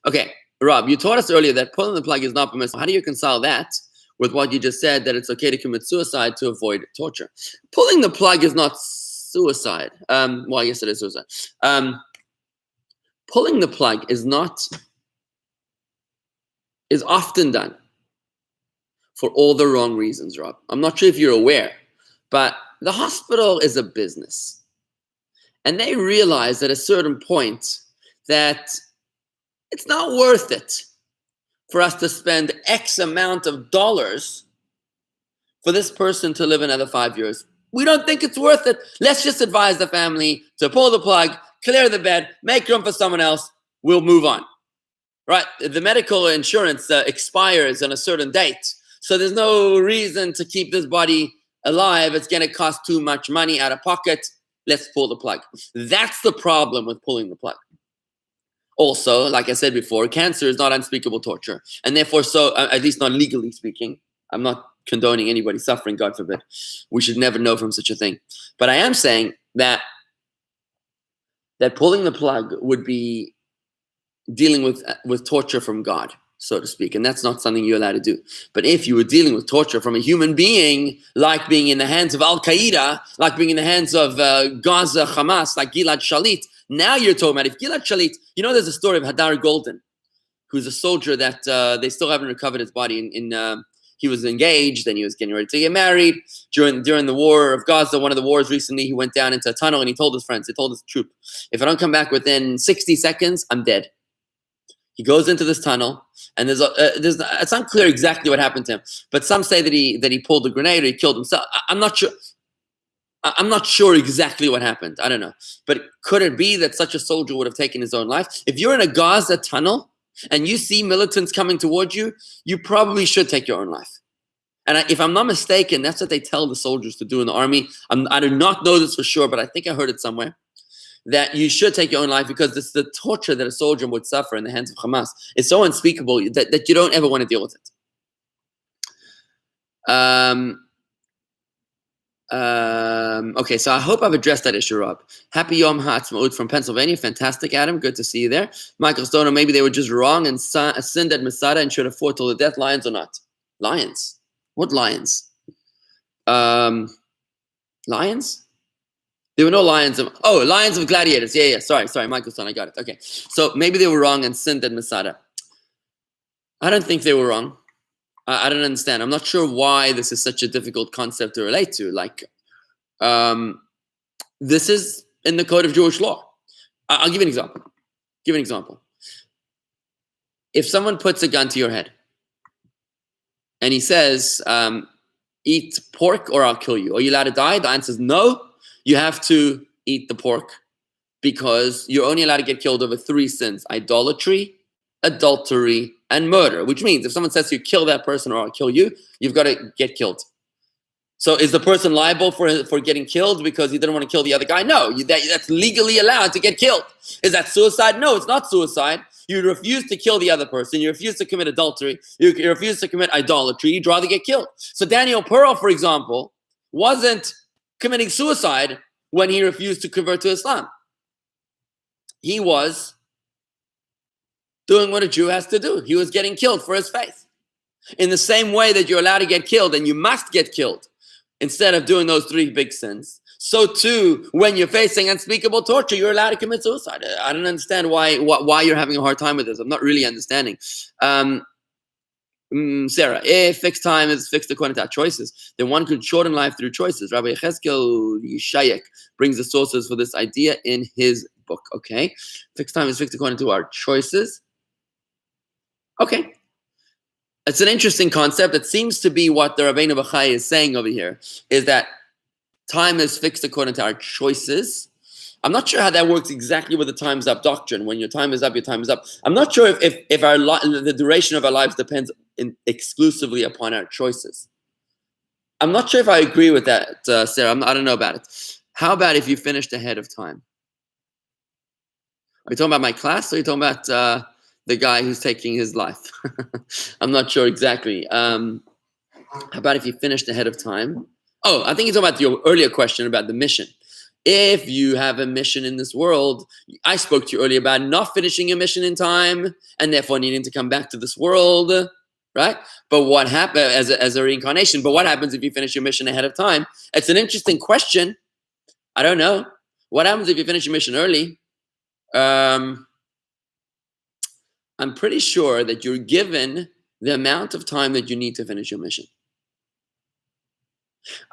Okay, Rob, you taught us earlier that pulling the plug is not permissible. How do you reconcile that with what you just said, that it's okay to commit suicide to avoid torture? Pulling the plug is not suicide. Well, yes, it is suicide. Pulling the plug is often done for all the wrong reasons, Rob. I'm not sure if you're aware, but the hospital is a business. And they realize at a certain point that it's not worth it for us to spend X amount of dollars for this person to live another 5 years. We don't think it's worth it. Let's just advise the family to pull the plug, clear the bed, make room for someone else. We'll move on. Right? The medical insurance expires on a certain date. So there's no reason to keep this body alive. It's going to cost too much money out of pocket. Let's pull the plug. That's the problem with pulling the plug. Also, like I said before, cancer is not unspeakable torture. And therefore, so at least not legally speaking, I'm not condoning anybody suffering, God forbid. We should never know from such a thing. But I am saying that pulling the plug would be dealing with torture from God, so to speak. And that's not something you're allowed to do. But if you were dealing with torture from a human being, like being in the hands of Al-Qaeda, like being in the hands of Gaza, Hamas, like Gilad Shalit, now you're talking about if Gilad Shalit, there's a story of Hadar Golden, who's a soldier that they still haven't recovered his body. He was engaged, and he was getting ready to get married. During the war of Gaza, one of the wars recently, he went down into a tunnel and he told his friends, he told his troop, if I don't come back within 60 seconds, I'm dead. He goes into this tunnel, and it's unclear exactly what happened to him. But some say that he pulled a grenade or he killed himself. I'm not sure. I'm not sure exactly what happened. I don't know. But could it be that such a soldier would have taken his own life? If you're in a Gaza tunnel and you see militants coming towards you, you probably should take your own life. And if I'm not mistaken, that's what they tell the soldiers to do in the army. I do not know this for sure, but I think I heard it somewhere, that you should take your own life because it's the torture that a soldier would suffer in the hands of Hamas. It's so unspeakable that you don't ever want to deal with it. Okay, so I hope I've addressed that issue, Rob. Happy Yom HaAtzmaut from Pennsylvania. Fantastic, Adam. Good to see you there. Michael Stoner, maybe they were just wrong and sinned at Masada and should have fought till the death. Lions or not? Lions? What lions? Lions? There were no lions of... Oh, lions of gladiators. Yeah. Sorry, Michael Stoner, I got it. Okay, so maybe they were wrong and sinned at Masada. I don't think they were wrong. I don't understand. I'm not sure why this is such a difficult concept to relate to. Like, this is in the code of Jewish law. I'll give you an example. If someone puts a gun to your head and he says, eat pork or I'll kill you, are you allowed to die? The answer is no. You have to eat the pork because you're only allowed to get killed over 3 sins: idolatry, adultery, and murder, which means if someone says to you, kill that person or I'll kill you, you've got to get killed. So is the person liable for getting killed because he didn't want to kill the other guy? No, that's legally allowed to get killed. Is that suicide? No, it's not suicide. You refuse to kill the other person. You refuse to commit adultery. You refuse to commit idolatry. You'd rather get killed. So Daniel Pearl, for example, wasn't committing suicide when he refused to convert to Islam. He was doing what a Jew has to do. He was getting killed for his faith. In the same way that you're allowed to get killed and you must get killed instead of doing those 3 big sins, so too, when you're facing unspeakable torture, you're allowed to commit suicide. I don't understand why you're having a hard time with this. I'm not really understanding. Sarah, if fixed time is fixed according to our choices, then one could shorten life through choices. Rabbi Yechezkel Yishayek brings the sources for this idea in his book. Okay, fixed time is fixed according to our choices. Okay, it's an interesting concept. It seems to be what the Rabbeinu Bachai is saying over here, is that time is fixed according to our choices. I'm not sure how that works exactly with the time's up doctrine. When your time is up, your time is up. I'm not sure if the duration of our lives depends exclusively upon our choices. I'm not sure if I agree with that, Sarah. I don't know about it. How about if you finished ahead of time? Are you talking about my class or are you talking about the guy who's taking his life? I'm not sure exactly. How about if you finished ahead of time? Oh, I think you're talking about your earlier question about the mission. If you have a mission in this world, I spoke to you earlier about not finishing your mission in time and therefore needing to come back to this world, right? But what happens as a reincarnation? But what happens if you finish your mission ahead of time? It's an interesting question. I don't know. What happens if you finish your mission early? I'm pretty sure that you're given the amount of time that you need to finish your mission.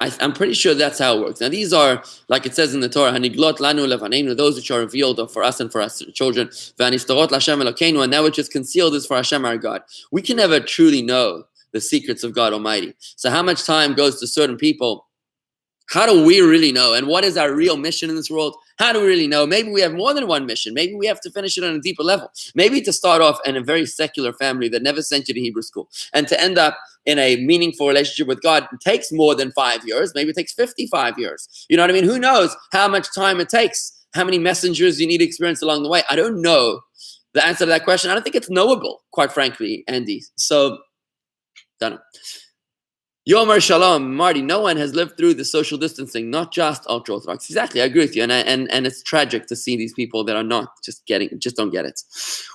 I'm pretty sure that's how it works. Now, these are, like it says in the Torah, Haniglot lanu levaneinu, those which are revealed for us and for our children, V'anistorot l'Hashem Elokeinu, and that which is concealed is for Hashem our God. We can never truly know the secrets of God Almighty. So how much time goes to certain people? How do we really know? And what is our real mission in this world? How do we really know? Maybe we have more than one mission. Maybe we have to finish it on a deeper level. Maybe to start off in a very secular family that never sent you to Hebrew school and to end up in a meaningful relationship with God takes more than 5 years. Maybe it takes 55 years. You know what I mean? Who knows how much time it takes? How many messengers you need to experience along the way? I don't know the answer to that question. I don't think it's knowable, quite frankly, Andy. So, don't know. Yomer Shalom, Marty, no one has lived through the social distancing, not just ultra-Orthodox. Exactly, I agree with you. And it's tragic to see these people that are not just don't get it.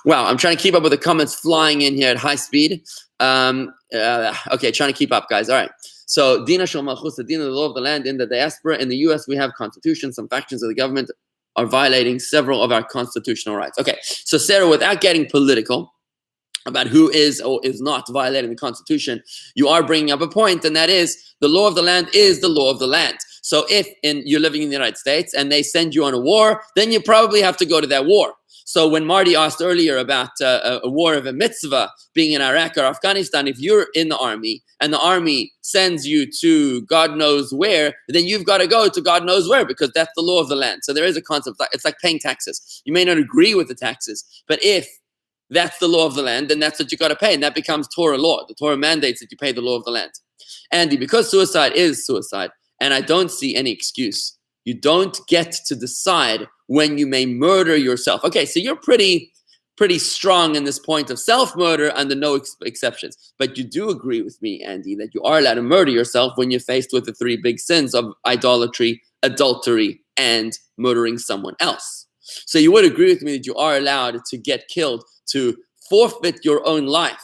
Wow, I'm trying to keep up with the comments flying in here at high speed. Okay, trying to keep up, guys. All right. So, Dina Shal Malchus, the Dina, the law of the land in the diaspora. In the U.S., we have constitutions. Some factions of the government are violating several of our constitutional rights. Okay, so Sarah, without getting political about who is or is not violating the Constitution, you are bringing up a point, and that is the law of the land is the law of the land. So if you're living in the United States and they send you on a war, then you probably have to go to that war. So when Marty asked earlier about a war of a mitzvah being in Iraq or Afghanistan, if you're in the army and the army sends you to God knows where, then you've got to go to God knows where because that's the law of the land. So there is a concept, it's like paying taxes. You may not agree with the taxes, but if that's the law of the land, then that's what you got to pay. And that becomes Torah law. The Torah mandates that you pay the law of the land. Andy, because suicide is suicide, and I don't see any excuse You don't get to decide when you may murder yourself. Okay, so you're pretty strong in this point of self-murder under no exceptions. But you do agree with me, Andy, that you are allowed to murder yourself when you're faced with the three big sins of idolatry, adultery, and murdering someone else. So you would agree with me that you are allowed to get killed, to forfeit your own life.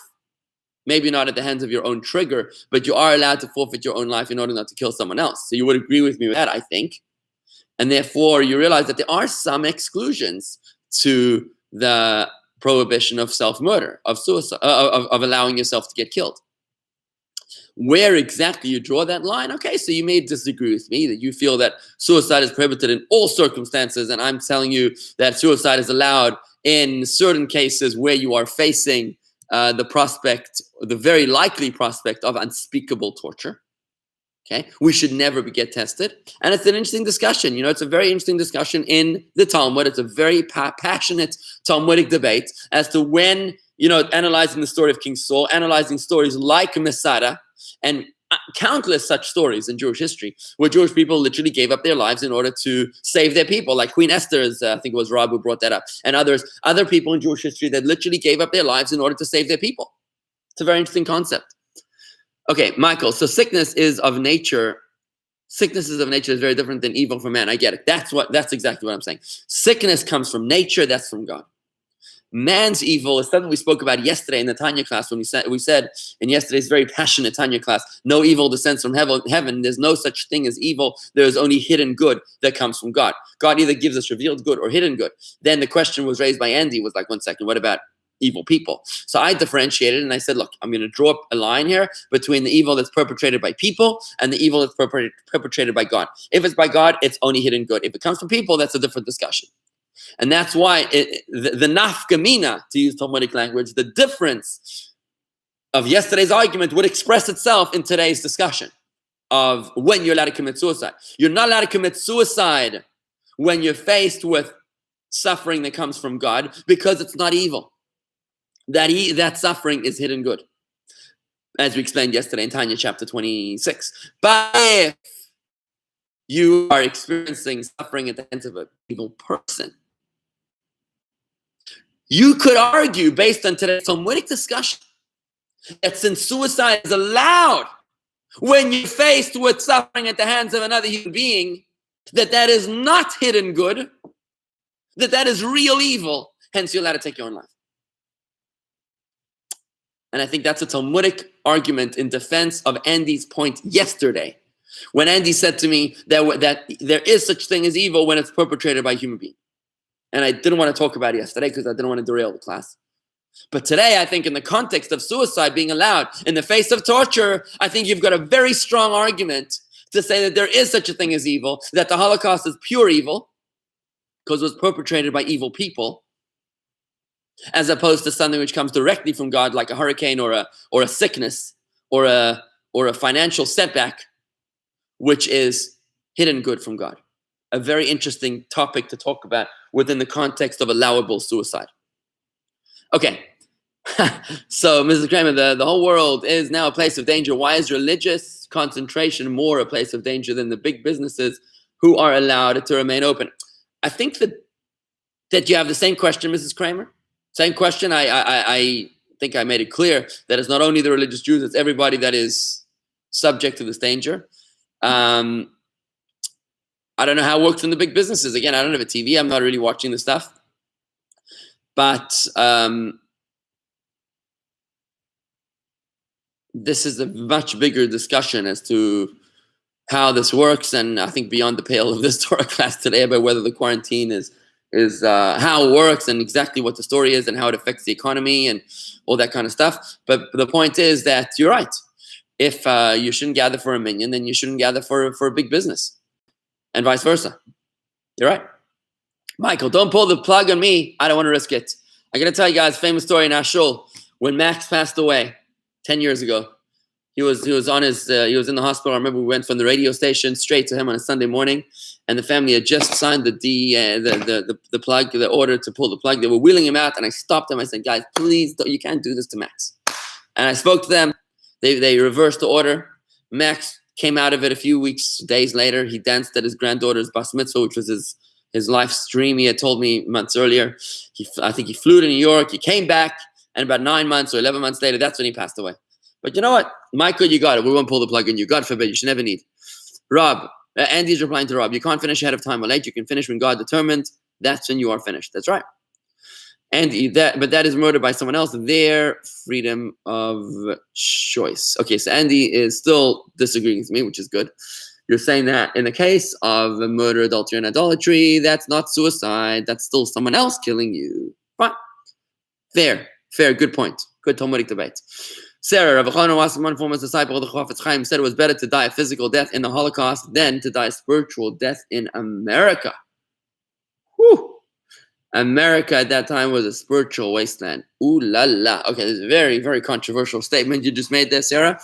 Maybe not at the hands of your own trigger, but you are allowed to forfeit your own life in order not to kill someone else. So you would agree with me with that, I think. And therefore, you realize that there are some exclusions to the prohibition of self-murder, of suicide, of allowing yourself to get killed. Where exactly you draw that line? Okay, so you may disagree with me that you feel that suicide is prohibited in all circumstances, and I'm telling you that suicide is allowed in certain cases where you are facing the very likely prospect of unspeakable torture. Okay, we should never get tested. And it's an interesting discussion. It's a very interesting discussion in the Talmud. It's a very passionate Talmudic debate as to when, analyzing the story of King Saul, analyzing stories like Masada, and countless such stories in Jewish history where Jewish people literally gave up their lives in order to save their people, like Queen Esther's, I think it was Rabbi who brought that up, and other people in Jewish history that literally gave up their lives in order to save their people. It's a very interesting concept. Okay, Michael, so sickness is of nature is very different than evil from man. I get it. That's exactly what I'm saying. Sickness comes from nature, that's from God. Man's evil is something we spoke about yesterday in the Tanya class when we said in yesterday's very passionate Tanya class, no evil descends from heaven. There's no such thing as evil. There's only hidden good that comes from God. God either gives us revealed good or hidden good. Then the question was raised by Andy was like, 1 second, what about evil people? So I differentiated and I said, look, I'm going to draw a line here between the evil that's perpetrated by people and the evil that's perpetrated by God. If it's by God, it's only hidden good. If it comes from people, that's a different discussion. And that's why the nafkamina, to use Talmudic language, the difference of yesterday's argument would express itself in today's discussion of when you're allowed to commit suicide. You're not allowed to commit suicide when you're faced with suffering that comes from God because it's not evil. That suffering is hidden good, as we explained yesterday in Tanya chapter 26. But if you are experiencing suffering at the hands of an evil person, you could argue, based on today's Talmudic discussion, that since suicide is allowed when you're faced with suffering at the hands of another human being, that is not hidden good, that is real evil, hence you're allowed to take your own life. And I think that's a Talmudic argument in defense of Andy's point yesterday, when Andy said to me that there is such thing as evil when it's perpetrated by a human being. And I didn't want to talk about it yesterday because I didn't want to derail the class. But today, I think in the context of suicide being allowed in the face of torture, I think you've got a very strong argument to say that there is such a thing as evil, that the Holocaust is pure evil because it was perpetrated by evil people, as opposed to something which comes directly from God, like a hurricane or a sickness or a financial setback, which is hidden good from God. A very interesting topic to talk about within the context of allowable suicide. Okay, so Mrs. Kramer, the whole world is now a place of danger. Why is religious concentration more a place of danger than the big businesses who are allowed to remain open? I think that you have the same question, Mrs. Kramer. Same question. I think I made it clear that it's not only the religious Jews, it's everybody that is subject to this danger. I don't know how it works in the big businesses. Again, I don't have a TV. I'm not really watching the stuff. But this is a much bigger discussion as to how this works, and I think beyond the pale of this Torah class today about whether the quarantine is how it works and exactly what the story is and how it affects the economy and all that kind of stuff. But the point is that you're right. If you shouldn't gather for a minyan, then you shouldn't gather for a big business, and vice versa. You're right. Michael, don't pull the plug on me. I don't want to risk it. I'm going to tell you guys a famous story in Ashul. When Max passed away 10 years ago, he was in the hospital. I remember we went from the radio station straight to him on a Sunday morning, and the family had just signed the plug, the order to pull the plug. They were wheeling him out, and I stopped them. I said, guys, please, you can't do this to Max. And I spoke to them. They reversed the order. Max came out of it a few days later. He danced at his granddaughter's bas mitzvah, which was his life's dream. He had told me months earlier. I think he flew to New York. He came back, and about 9 months or 11 months later, that's when he passed away. But you know what? Michael, you got it. We won't pull the plug on you. God forbid. You should never need. Rob, Andy's replying to Rob. You can't finish ahead of time or late. You can finish when God determined. That's when you are finished. That's right. Andy, but that is murder by someone else. Their freedom of choice. Okay, so Andy still disagreeing with me, which is good. You're saying that in the case of murder, adultery, and idolatry, that's not suicide. That's still someone else killing you. Fine. Fair. Good point. Good Talmudic debate. Sarah, Rav Chanan was one former disciple of the Chafetz Chaim, said it was better to die a physical death in the Holocaust than to die a spiritual death in America. Whew. America at that time was a spiritual wasteland. Ooh la la. Okay, this is a very, very controversial statement you just made there, Sarah.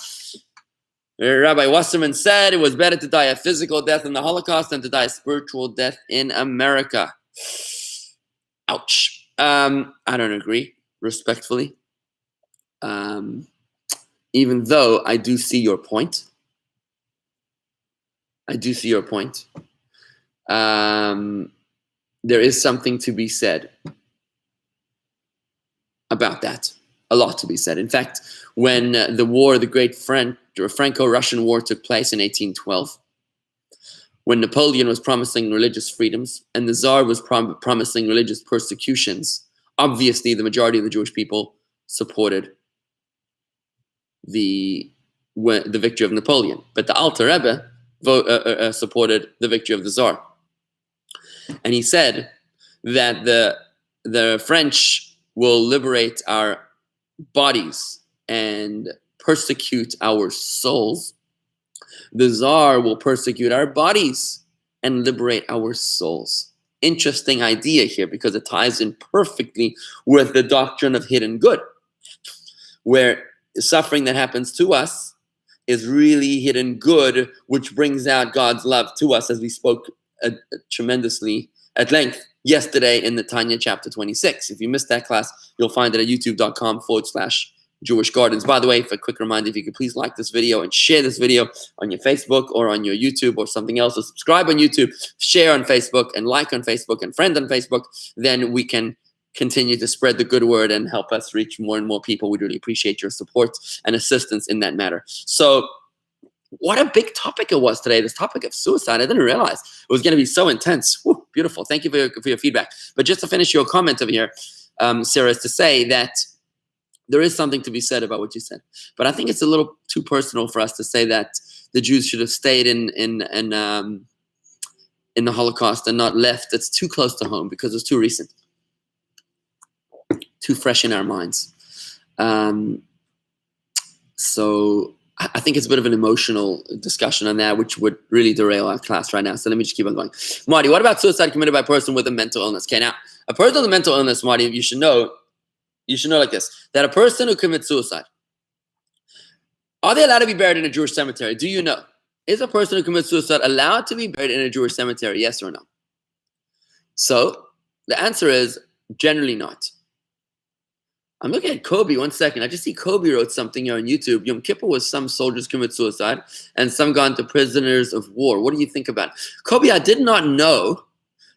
Rabbi Wasserman said it was better to die a physical death in the Holocaust than to die a spiritual death in America. Ouch. I don't agree, respectfully. Even though I do see your point. There is something to be said about that. A lot to be said. In fact, when the Great Franco-Russian War took place in 1812, when Napoleon was promising religious freedoms and the Tsar was promising religious persecutions, obviously the majority of the Jewish people supported the victory of Napoleon. But the Alter Rebbe supported the victory of the Tsar. And he said that the French will liberate our bodies and persecute our souls. The Tsar will persecute our bodies and liberate our souls. Interesting idea here because it ties in perfectly with the doctrine of hidden good, where suffering that happens to us is really hidden good, which brings out God's love to us, as we spoke tremendously at length yesterday in the Tanya chapter 26. If you missed that class, you'll find it at youtube.com/Jewish Gardens. By the way, for a quick reminder, if you could please like this video and share this video on your Facebook or on your YouTube or something else, or subscribe on YouTube, share on Facebook and like on Facebook and friend on Facebook, then we can continue to spread the good word and help us reach more and more people. We really appreciate your support and assistance in that matter. So what a big topic it was today, this topic of suicide. I didn't realize it was going to be so intense. Whew, beautiful. Thank you for your feedback. But just to finish your comment over here, Sarah, is to say that there is something to be said about what you said. But I think it's a little too personal for us to say that the Jews should have stayed in the Holocaust and not left. It's too close to home because it's too recent, too fresh in our minds. So I think it's a bit of an emotional discussion on that, which would really derail our class right now. So let me just keep on going. Marty, what about suicide committed by a person with a mental illness? Okay, now, a person with a mental illness, Marty, you should know like this, that a person who commits suicide, are they allowed to be buried in a Jewish cemetery? Do you know? Is a person who commits suicide allowed to be buried in a Jewish cemetery, yes or no? So the answer is generally not. I'm looking at Kobe, 1 second. I just see Kobe wrote something here on YouTube. Yom Kippur was some soldiers commit suicide and some gone to prisoners of war. What do you think about it? Kobe, I did not know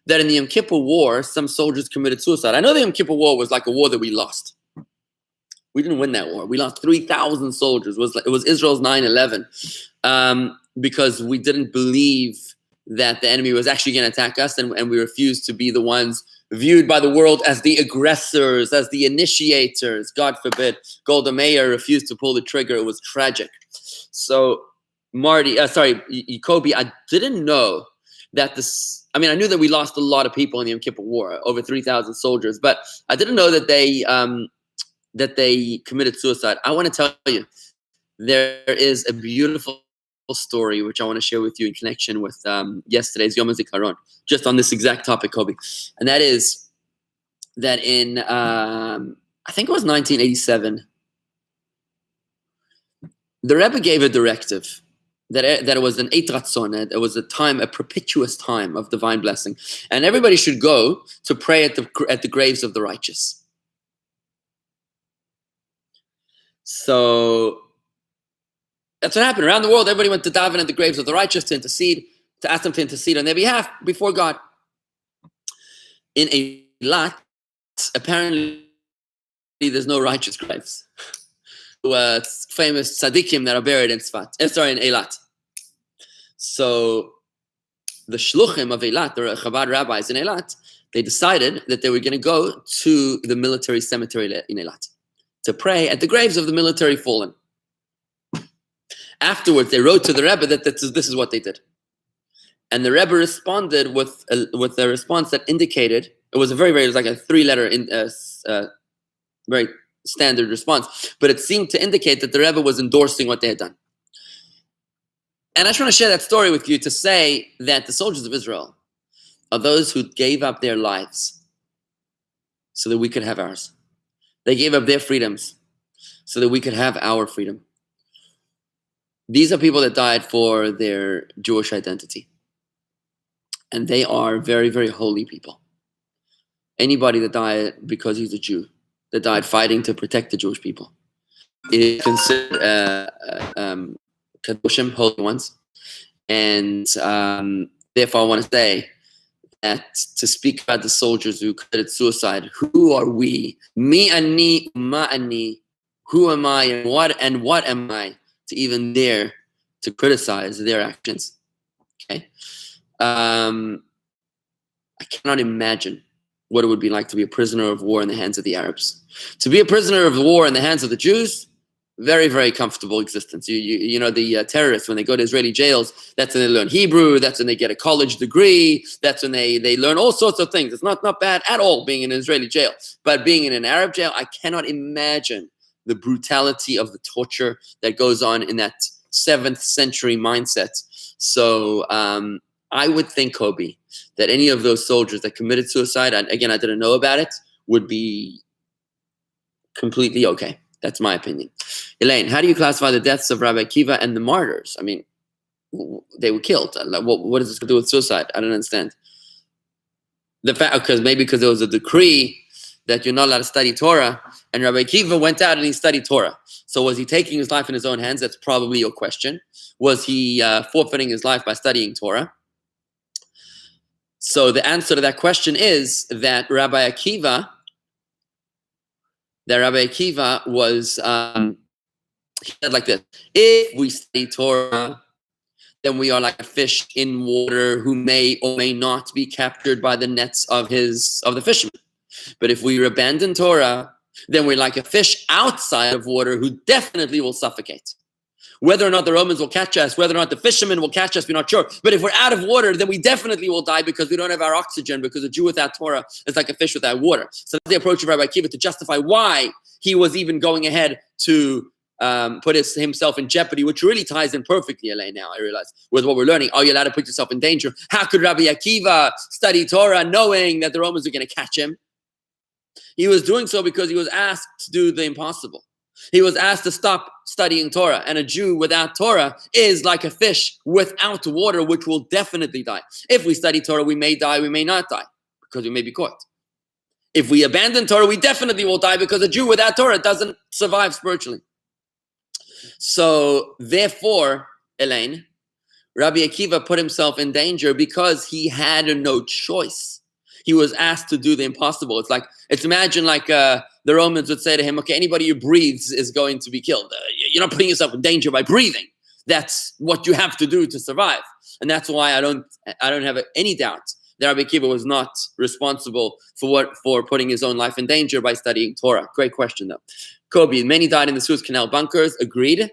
that in the Yom Kippur War, some soldiers committed suicide. I know the Yom Kippur War was like a war that we lost. We didn't win that war. We lost 3,000 soldiers. It was Israel's 9/11 because we didn't believe that the enemy was actually going to attack us, and we refused to be the ones viewed by the world as the aggressors, as the initiators. God forbid. Golda Meir refused to pull the trigger. It was tragic. So, Kobe, I didn't know that this. I mean, I knew that we lost a lot of people in the Yom Kippur War, over 3,000 soldiers, but I didn't know that they committed suicide. I want to tell you, there is a beautiful story which I want to share with you in connection with yesterday's Yom HaZikaron, just on this exact topic, Kobe. And that is that in, I think it was 1987, the Rebbe gave a directive that it was an Eit Ratzon, it was a propitious time of divine blessing. And everybody should go to pray at the graves of the righteous. So That's what happened. Around the world, everybody went to daven at the graves of the righteous to intercede, to ask them to intercede on their behalf before God. In Eilat, apparently there's no righteous graves. Famous tzaddikim that are buried in in Eilat. So the shluchim of Eilat, the Chabad rabbis in Eilat, they decided that they were going to go to the military cemetery in Eilat to pray at the graves of the military fallen. Afterwards, they wrote to the Rebbe that this is what they did. And the Rebbe responded with a response that indicated, it was like a 3-letter, very standard response, but it seemed to indicate that the Rebbe was endorsing what they had done. And I just want to share that story with you to say that the soldiers of Israel are those who gave up their lives so that we could have ours. They gave up their freedoms so that we could have our freedom. These are people that died for their Jewish identity. And they are very, very holy people. Anybody that died because he's a Jew, that died fighting to protect the Jewish people, is considered kadoshim, holy ones. And therefore I want to say that to speak about the soldiers who committed suicide, who are we? Mi ani, ma ani, who am I and what am I to even dare to criticize their actions? Okay. I cannot imagine what it would be like to be a prisoner of war in the hands of the Arabs. To be a prisoner of war in the hands of the Jews, very, very comfortable existence. You know, the terrorists, when they go to Israeli jails, that's when they learn Hebrew, that's when they get a college degree, that's when they learn all sorts of things. It's not bad at all being in an Israeli jail. But being in an Arab jail, I cannot imagine the brutality of the torture that goes on in that 7th century mindset. So I would think, Kobe, that any of those soldiers that committed suicide, and again, I didn't know about it, would be completely okay. That's my opinion. Elaine, how do you classify the deaths of Rabbi Akiva and the martyrs? I mean, they were killed. What does this do with suicide? I don't understand. The fact, because there was a decree that you're not allowed to study Torah, and Rabbi Akiva went out and he studied Torah. So was he taking his life in his own hands? That's probably your question. Was he forfeiting his life by studying Torah? So the answer to that question is that Rabbi Akiva was, he said like this: if we study Torah, then we are like a fish in water who may or may not be captured by the nets of the fishermen. But if we abandon Torah, then we're like a fish outside of water who definitely will suffocate. Whether or not the Romans will catch us, whether or not the fishermen will catch us, we're not sure. But if we're out of water, then we definitely will die because we don't have our oxygen, because a Jew without Torah is like a fish without water. So that's the approach of Rabbi Akiva to justify why he was even going ahead to put himself in jeopardy, which really ties in perfectly, Elaine, now I realize, with what we're learning. Are you allowed to put yourself in danger? How could Rabbi Akiva study Torah knowing that the Romans are going to catch him? He was doing so because he was asked to do the impossible. He was asked to stop studying Torah, and a Jew without Torah is like a fish without water, which will definitely die. If we study Torah, we may die, we may not die, because we may be caught. If we abandon Torah, we definitely will die, because a Jew without Torah doesn't survive spiritually. So, therefore, Elaine, Rabbi Akiva put himself in danger because he had no choice. He was asked to do the impossible. It's imagine like the Romans would say to him, okay, anybody who breathes is going to be killed. You're not putting yourself in danger by breathing. That's what you have to do to survive. And that's why I don't have any doubt that Rabbi Akiva was not responsible for putting his own life in danger by studying Torah. Great question, though. Kobe, many died in the Suez Canal bunkers. Agreed.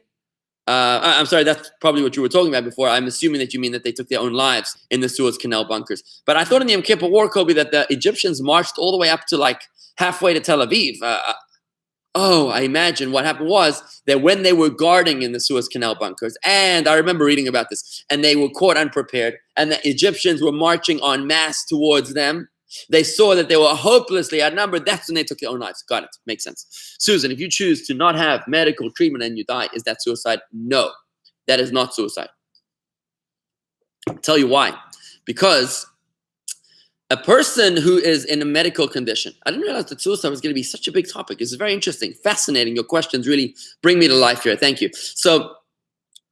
I'm sorry, that's probably what you were talking about before. I'm assuming that you mean that they took their own lives in the Suez Canal bunkers. But I thought in the Yom Kippur War, Kobe, that the Egyptians marched all the way up to like halfway to Tel Aviv. I imagine what happened was that when they were guarding in the Suez Canal bunkers, and I remember reading about this, and they were caught unprepared, and the Egyptians were marching en masse towards them, they saw that they were hopelessly outnumbered. That's when they took their own lives. Got it. Makes sense. Susan, if you choose to not have medical treatment and you die, is that suicide? No, that is not suicide. I'll tell you why. Because a person who is in a medical condition, I didn't realize that suicide was going to be such a big topic. It's very interesting, fascinating. Your questions really bring me to life here. Thank you. So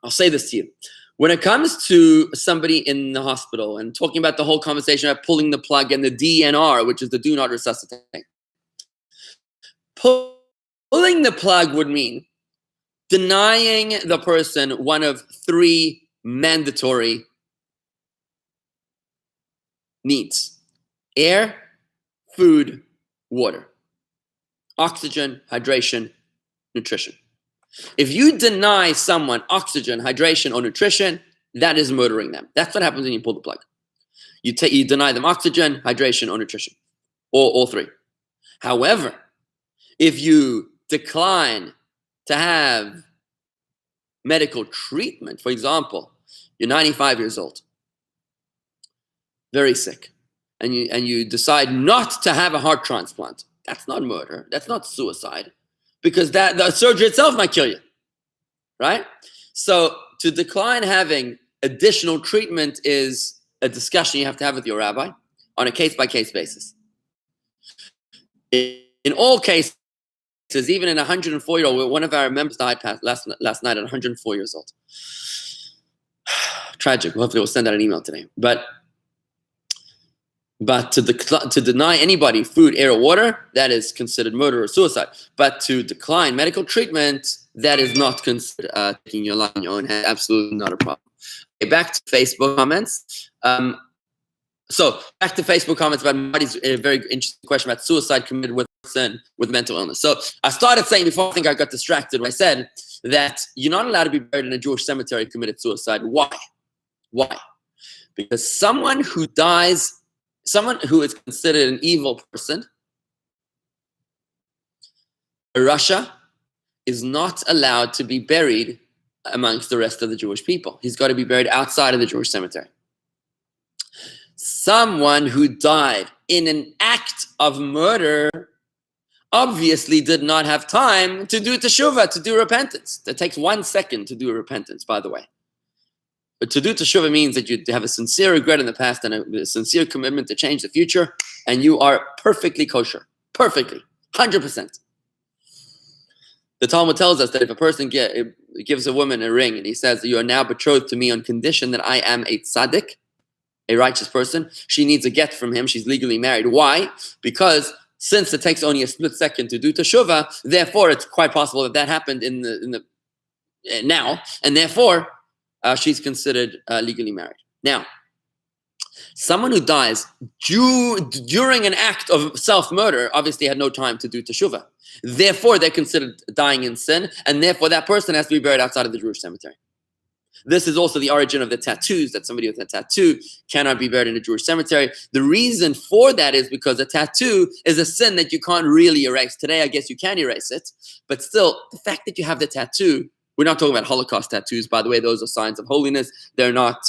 I'll say this to you. When it comes to somebody in the hospital and talking about the whole conversation about pulling the plug and the DNR, which is the do not resuscitate, pulling the plug would mean denying the person one of three mandatory needs: air, food, water, oxygen, hydration, nutrition. If you deny someone oxygen, hydration, or nutrition, that is murdering them. That's what happens when you pull the plug. You deny them oxygen, hydration, or nutrition, or all three. However, if you decline to have medical treatment, for example, you're 95 years old, very sick, and you decide not to have a heart transplant, that's not murder. That's not suicide, because the surgery itself might kill you, right? So to decline having additional treatment is a discussion you have to have with your rabbi on a case-by-case basis. In all cases, even in a 104-year-old, one of our members died last night at 104 years old. Tragic. Hopefully we'll send out an email today. But to deny anybody food, air, or water, that is considered murder or suicide. But to decline medical treatment, that is not considered taking your life in your own hand. Absolutely not a problem. Okay, back to Facebook comments. So back to Facebook comments about Marty's very interesting question about suicide committed with person with mental illness. So I started saying before, I think I got distracted when I said that you're not allowed to be buried in a Jewish cemetery if you committed suicide. Why? Because someone who dies, someone who is considered an evil person, Russia is not allowed to be buried amongst the rest of the Jewish people. He's got to be buried outside of the Jewish cemetery. Someone who died in an act of murder obviously did not have time to do teshuvah, to do repentance. It takes 1 second to do repentance, by the way. But to do teshuvah means that you have a sincere regret in the past and a sincere commitment to change the future, and you are perfectly kosher. Perfectly. 100%. The Talmud tells us that if a person gives a woman a ring and he says, "You are now betrothed to me on condition that I am a tzaddik," a righteous person, she needs a get from him. She's legally married. Why? Because since it takes only a split second to do teshuvah, therefore it's quite possible that happened in the now, and therefore she's considered legally married. Now, someone who dies during an act of self-murder obviously had no time to do teshuvah. Therefore, they're considered dying in sin, and therefore that person has to be buried outside of the Jewish cemetery. This is also the origin of the tattoos, that somebody with a tattoo cannot be buried in a Jewish cemetery. The reason for that is because a tattoo is a sin that you can't really erase. Today, I guess you can erase it, but still, the fact that you have the tattoo, we're not talking about Holocaust tattoos, by the way, those are signs of holiness. They're not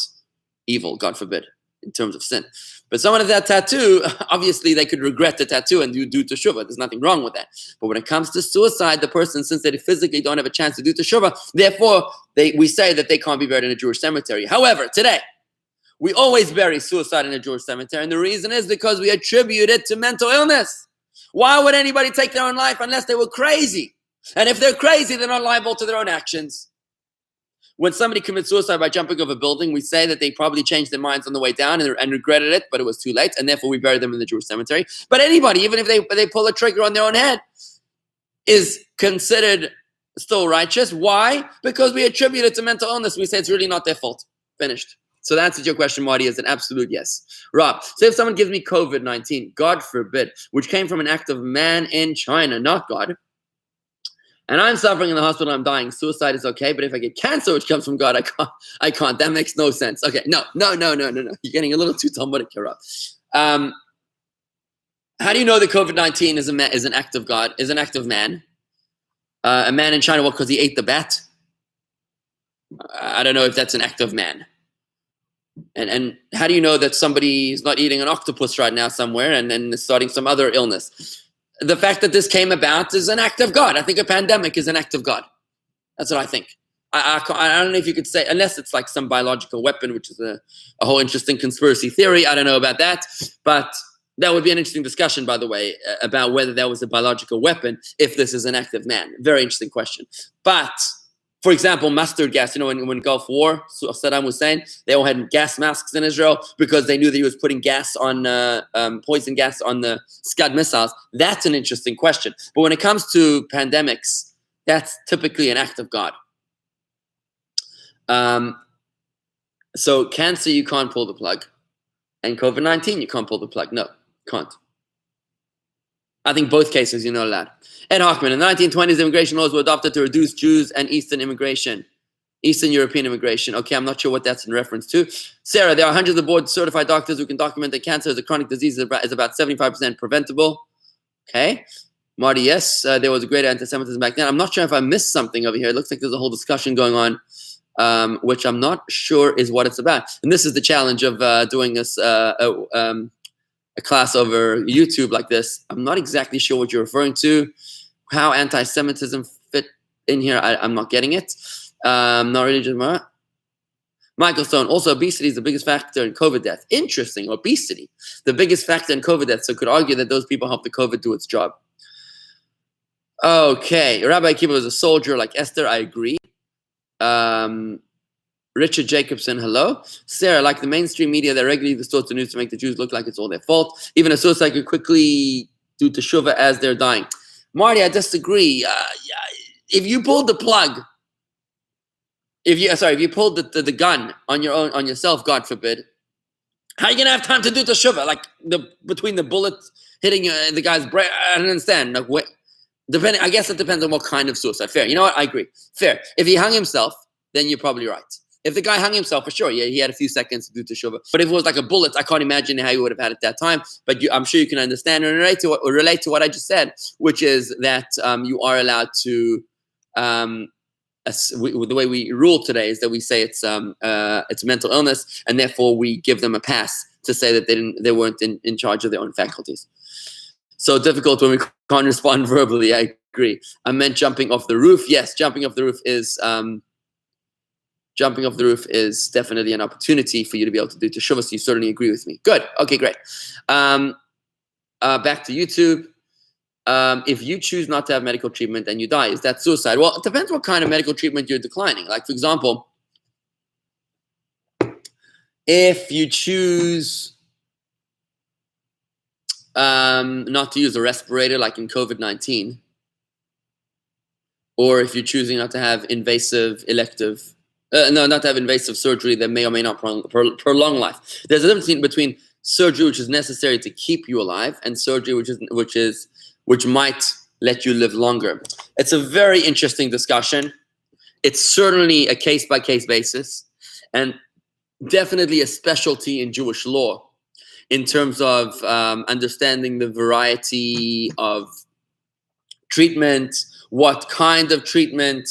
evil, God forbid, in terms of sin. But someone with that tattoo, obviously they could regret the tattoo and do teshuvah. There's nothing wrong with that. But when it comes to suicide, the person, since they physically don't have a chance to do teshuvah, therefore we say that they can't be buried in a Jewish cemetery. However, today, we always bury suicide in a Jewish cemetery. And the reason is because we attribute it to mental illness. Why would anybody take their own life unless they were crazy? And if they're crazy, they're not liable to their own actions. When somebody commits suicide by jumping off a building, we say that they probably changed their minds on the way down and regretted it, but it was too late, and therefore we bury them in the Jewish cemetery. But anybody, even if they pull a trigger on their own head, is considered still righteous. Why? Because we attribute it to mental illness. We say it's really not their fault. Finished. So the answer to your question, Marty, is an absolute yes. Rob, say if someone gives me COVID-19, God forbid, which came from an act of man in China, not God, and I'm suffering in the hospital, I'm dying, suicide is okay, but if I get cancer, which comes from God, I can't. That makes no sense. Okay, no. You're getting a little too Talmudic here, Rob. How do you know that COVID-19 is an act of God, is an act of man? A man in China, what, because he ate the bat? I don't know if that's an act of man. And how do you know that somebody is not eating an octopus right now somewhere and then starting some other illness? The fact that this came about is an act of God. I think a pandemic is an act of God. That's what I think. I don't know if you could say, unless it's like some biological weapon, which is a whole interesting conspiracy theory. I don't know about that. But that would be an interesting discussion, by the way, about whether that was a biological weapon, if this is an act of man. Very interesting question. But For example, mustard gas. When Gulf War, so Saddam Hussein, they all had gas masks in Israel because they knew that he was putting gas on poison gas on the Scud missiles. That's an interesting question. But when it comes to pandemics, that's typically an act of God. So cancer, you can't pull the plug, and COVID-19, you can't pull the plug. No, can't. I think both cases you're not allowed. Ed Hochman, in the 1920s, immigration laws were adopted to reduce Jews and Eastern European immigration. Okay, I'm not sure what that's in reference to. Sarah, there are hundreds of board-certified doctors who can document that cancer is a chronic disease is about 75% preventable. Okay. Marty, yes, there was a great anti-Semitism back then. I'm not sure if I missed something over here. It looks like there's a whole discussion going on, which I'm not sure is what it's about. And this is the challenge of doing this a class over YouTube like this. I'm not exactly sure what you're referring to. How anti-Semitism fit in here, I'm not getting it. Not really just Michael Stone, also obesity is the biggest factor in COVID death. Interesting, obesity, the biggest factor in COVID death. So could argue that those people help the COVID do its job. Okay, Rabbi Akiva was a soldier like Esther, I agree. Richard Jacobson, hello. Sarah, like the mainstream media that regularly distorts the news to make the Jews look like it's all their fault. Even a suicide could quickly do teshuvah as they're dying. Marty, I disagree. If you pulled the plug, if you pulled the gun on yourself, God forbid, how are you gonna have time to do teshuvah? Like between the bullet hitting the guy's brain, I don't understand. Like what? I guess it depends on what kind of suicide. Fair. You know what? I agree. Fair. If he hung himself, then you're probably right. If the guy hung himself, for sure, yeah, he had a few seconds to do teshuvah. But if it was like a bullet, I can't imagine how you would have had at that time. But I'm sure you can understand and relate to what I just said, which is that you are allowed to. The way we rule today is that we say it's mental illness, and therefore we give them a pass to say that they weren't in charge of their own faculties. So difficult when we can't respond verbally. I agree. I meant jumping off the roof. Yes, jumping off the roof is definitely an opportunity for you to be able to do teshuvah. So you certainly agree with me. Good. Okay, great. Back to YouTube. If you choose not to have medical treatment and you die, is that suicide? Well, it depends what kind of medical treatment you're declining. Like, for example, if you choose not to use a respirator like in COVID-19, or if you're choosing not to have invasive surgery that may or may not prolong life. There's a difference between surgery which is necessary to keep you alive and surgery which might let you live longer. It's a very interesting discussion. It's certainly a case-by-case basis and definitely a specialty in Jewish law in terms of understanding the variety of treatment, what kind of treatment,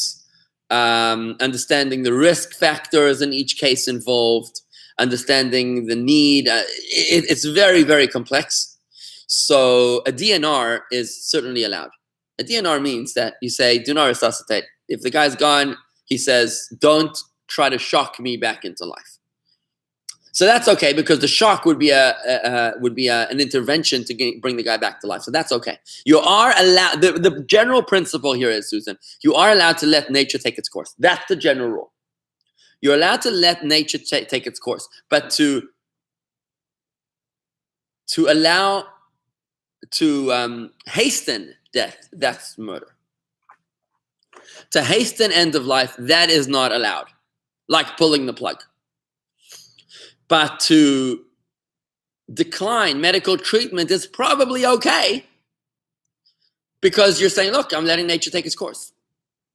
understanding the risk factors in each case involved, understanding the need. It's very, very complex. So a DNR is certainly allowed. A DNR means that you say, do not resuscitate. If the guy's gone, he says, don't try to shock me back into life. So that's okay because the shock would be an intervention to bring the guy back to life. So that's okay. You are allowed. The general principle here is, Susan, you are allowed to let nature take its course. That's the general rule. You're allowed to let nature take its course, but to hasten death, that's murder. To hasten end of life, that is not allowed, like pulling the plug. But to decline medical treatment is probably okay because you're saying, look, I'm letting nature take its course.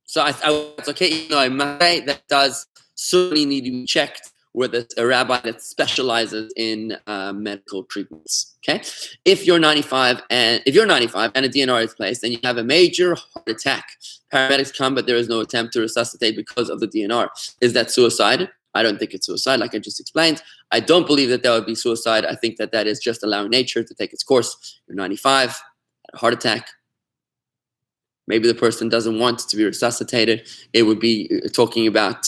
So it's okay. I must say that does certainly need to be checked with a rabbi that specializes in medical treatments. Okay, if you're 95 and a DNR is placed and you have a major heart attack, paramedics come, but there is no attempt to resuscitate because of the DNR. Is that suicide? I don't think it's suicide, like I just explained. I don't believe that would be suicide. I think that is just allowing nature to take its course. You're 95, had a heart attack. Maybe the person doesn't want to be resuscitated. It would be talking about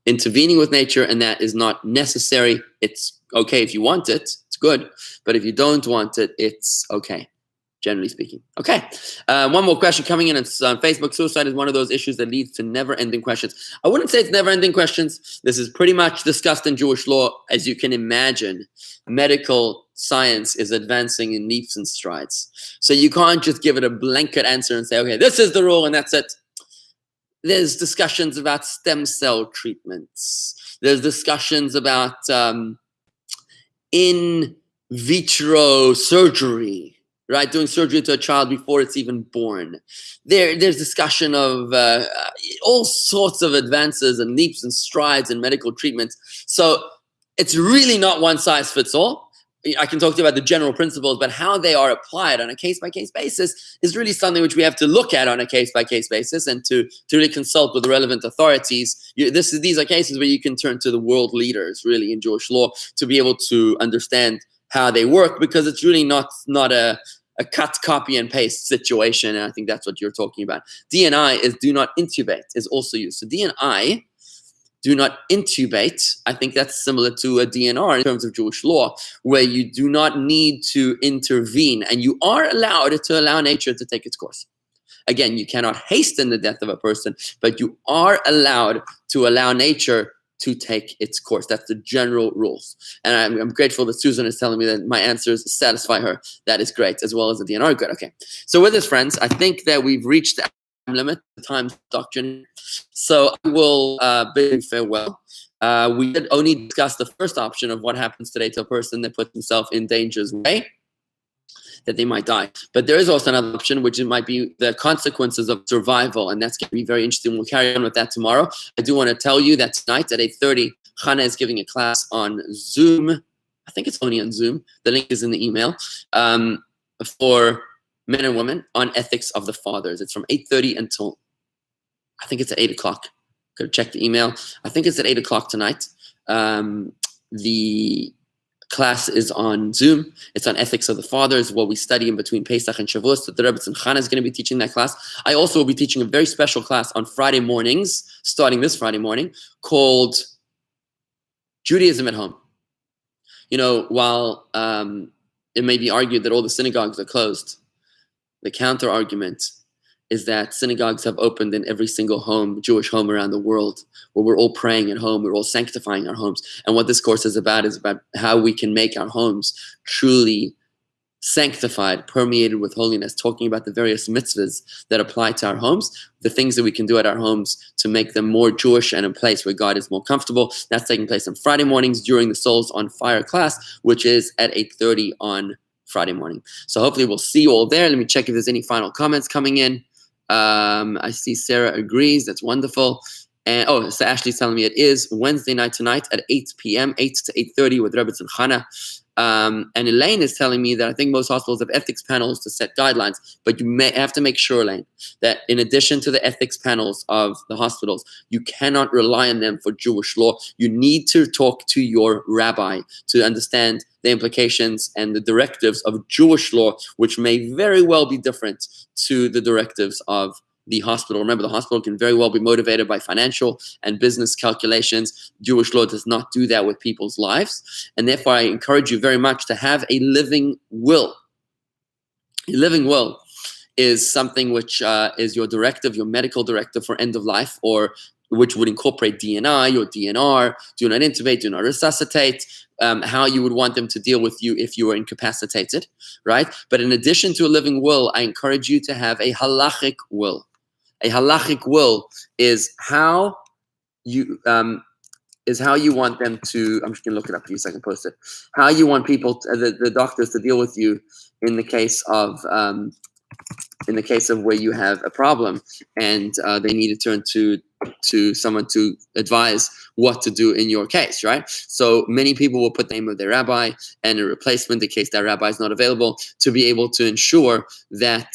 intervening with nature, and that is not necessary. It's okay if you want it. It's good. But if you don't want it, it's okay. generally speaking. Okay, one more question coming in. It's on Facebook. Suicide is one of those issues that leads to never-ending questions. I wouldn't say it's never-ending questions. This is pretty much discussed in Jewish law. As you can imagine, medical science is advancing in leaps and strides. So you can't just give it a blanket answer and say, okay, this is the rule and that's it. There's discussions about stem cell treatments. There's discussions about in vitro surgery, right? Doing surgery to a child before it's even born. There's discussion of all sorts of advances and leaps and strides in medical treatments. So it's really not one size fits all. I can talk to you about the general principles, but how they are applied on a case-by-case basis is really something which we have to look at on a case-by-case basis and to really consult with the relevant authorities. These are cases where you can turn to the world leaders, really, in Jewish law to be able to understand how they work, because it's really not a cut, copy, and paste situation, and I think that's what you're talking about. DNI is do not intubate is also used. So DNI, do not intubate, I think that's similar to a DNR in terms of Jewish law, where you do not need to intervene, and you are allowed to allow nature to take its course. Again, you cannot hasten the death of a person, but you are allowed to allow nature to take its course. That's the general rules. And I'm grateful that Susan is telling me that my answers satisfy her. That is great, as well as the DNR. Good, okay. So with this, friends, I think that we've reached the time limit, the time doctrine. So I will bid you farewell. We did only discuss the first option of what happens today to a person that puts himself in danger's way, that they might die. But there is also another option, which it might be the consequences of survival, and that's going to be very interesting. We'll carry on with that tomorrow. I do want to tell you that tonight at 8:30, Chana is giving a class on Zoom. I think it's only on Zoom. The link is in the email, for men and women on ethics of the fathers. It's from 8:30 until, I think it's at 8 o'clock. Go check the email. I think it's at 8 o'clock tonight. The class is on Zoom. It's on ethics of the fathers, what we study in between Pesach and Shavuos. So the Rabbi and Chana is going to be teaching that class. I also will be teaching a very special class on Friday mornings, starting this Friday morning, called Judaism at Home. You know, while it may be argued that all the synagogues are closed, the counter argument is that synagogues have opened in every single home, Jewish home around the world, where we're all praying at home, we're all sanctifying our homes. And what this course is about how we can make our homes truly sanctified, permeated with holiness, talking about the various mitzvahs that apply to our homes, the things that we can do at our homes to make them more Jewish and a place where God is more comfortable. That's taking place on Friday mornings during the Souls on Fire class, which is at 8:30 on Friday morning. So hopefully we'll see you all there. Let me check if there's any final comments coming in. I see Sarah agrees. That's wonderful. And so Ashley's telling me it is Wednesday night tonight at 8 p.m., 8 to 8:30 with Rabbi and Chana. And Elaine is telling me that I think most hospitals have ethics panels to set guidelines, but you may have to make sure, Elaine, that in addition to the ethics panels of the hospitals, you cannot rely on them for Jewish law. You need to talk to your rabbi to understand the implications and the directives of Jewish law, which may very well be different to the directives of the hospital. Remember, the hospital can very well be motivated by financial and business calculations. Jewish law does not do that with people's lives. And therefore, I encourage you very much to have a living will. A living will is something which is your directive, your medical directive for end of life, or which would incorporate DNI or DNR, do not intubate, do not resuscitate, how you would want them to deal with you if you were incapacitated, right? But in addition to a living will, I encourage you to have a halachic will. A halachic will is how you want them to. I'm just gonna look it up for you so I can post it. How you want people, the doctors, to deal with you in the case of where you have a problem and they need to turn to someone to advise what to do in your case, right? So many people will put the name of their rabbi and a replacement in case that rabbi is not available to be able to ensure that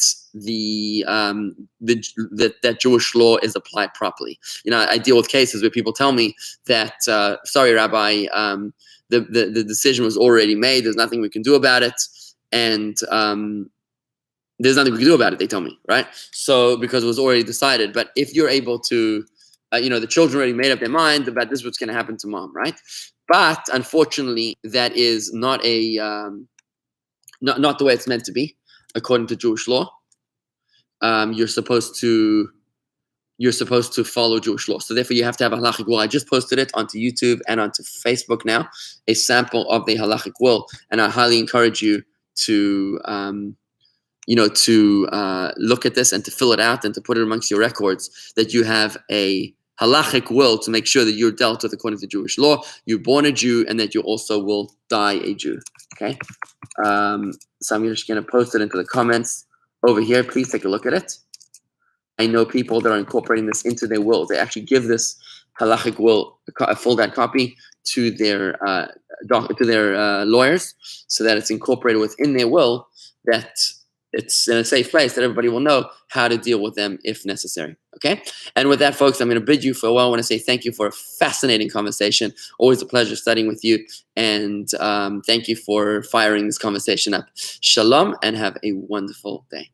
that Jewish law is applied properly. You know, I deal with cases where people tell me that, sorry, Rabbi, the decision was already made. There's nothing we can do about it, and there's nothing we can do about it. They tell me, right? So because it was already decided. But if you're able to, the children already made up their mind about this is what's going to happen to mom, right? But unfortunately, that is not not the way it's meant to be. according to Jewish law, you're supposed to follow Jewish law. So therefore, you have to have a halachic will. I just posted it onto YouTube and onto Facebook now, a sample of the halachic will, and I highly encourage you to look at this and to fill it out and to put it amongst your records that you have a halachic will to make sure that you're dealt with according to Jewish law, you're born a Jew, and that you also will die a Jew. Okay? So I'm just going to post it into the comments over here. Please take a look at it. I know people that are incorporating this into their will. They actually give this halachic will, a fold-out copy, to their lawyers, so that it's incorporated within their will, that it's in a safe place, that everybody will know how to deal with them if necessary. Okay? And with that, folks, I'm going to bid you farewell. I want to say thank you for a fascinating conversation. Always a pleasure studying with you. And thank you for firing this conversation up. Shalom, and have a wonderful day.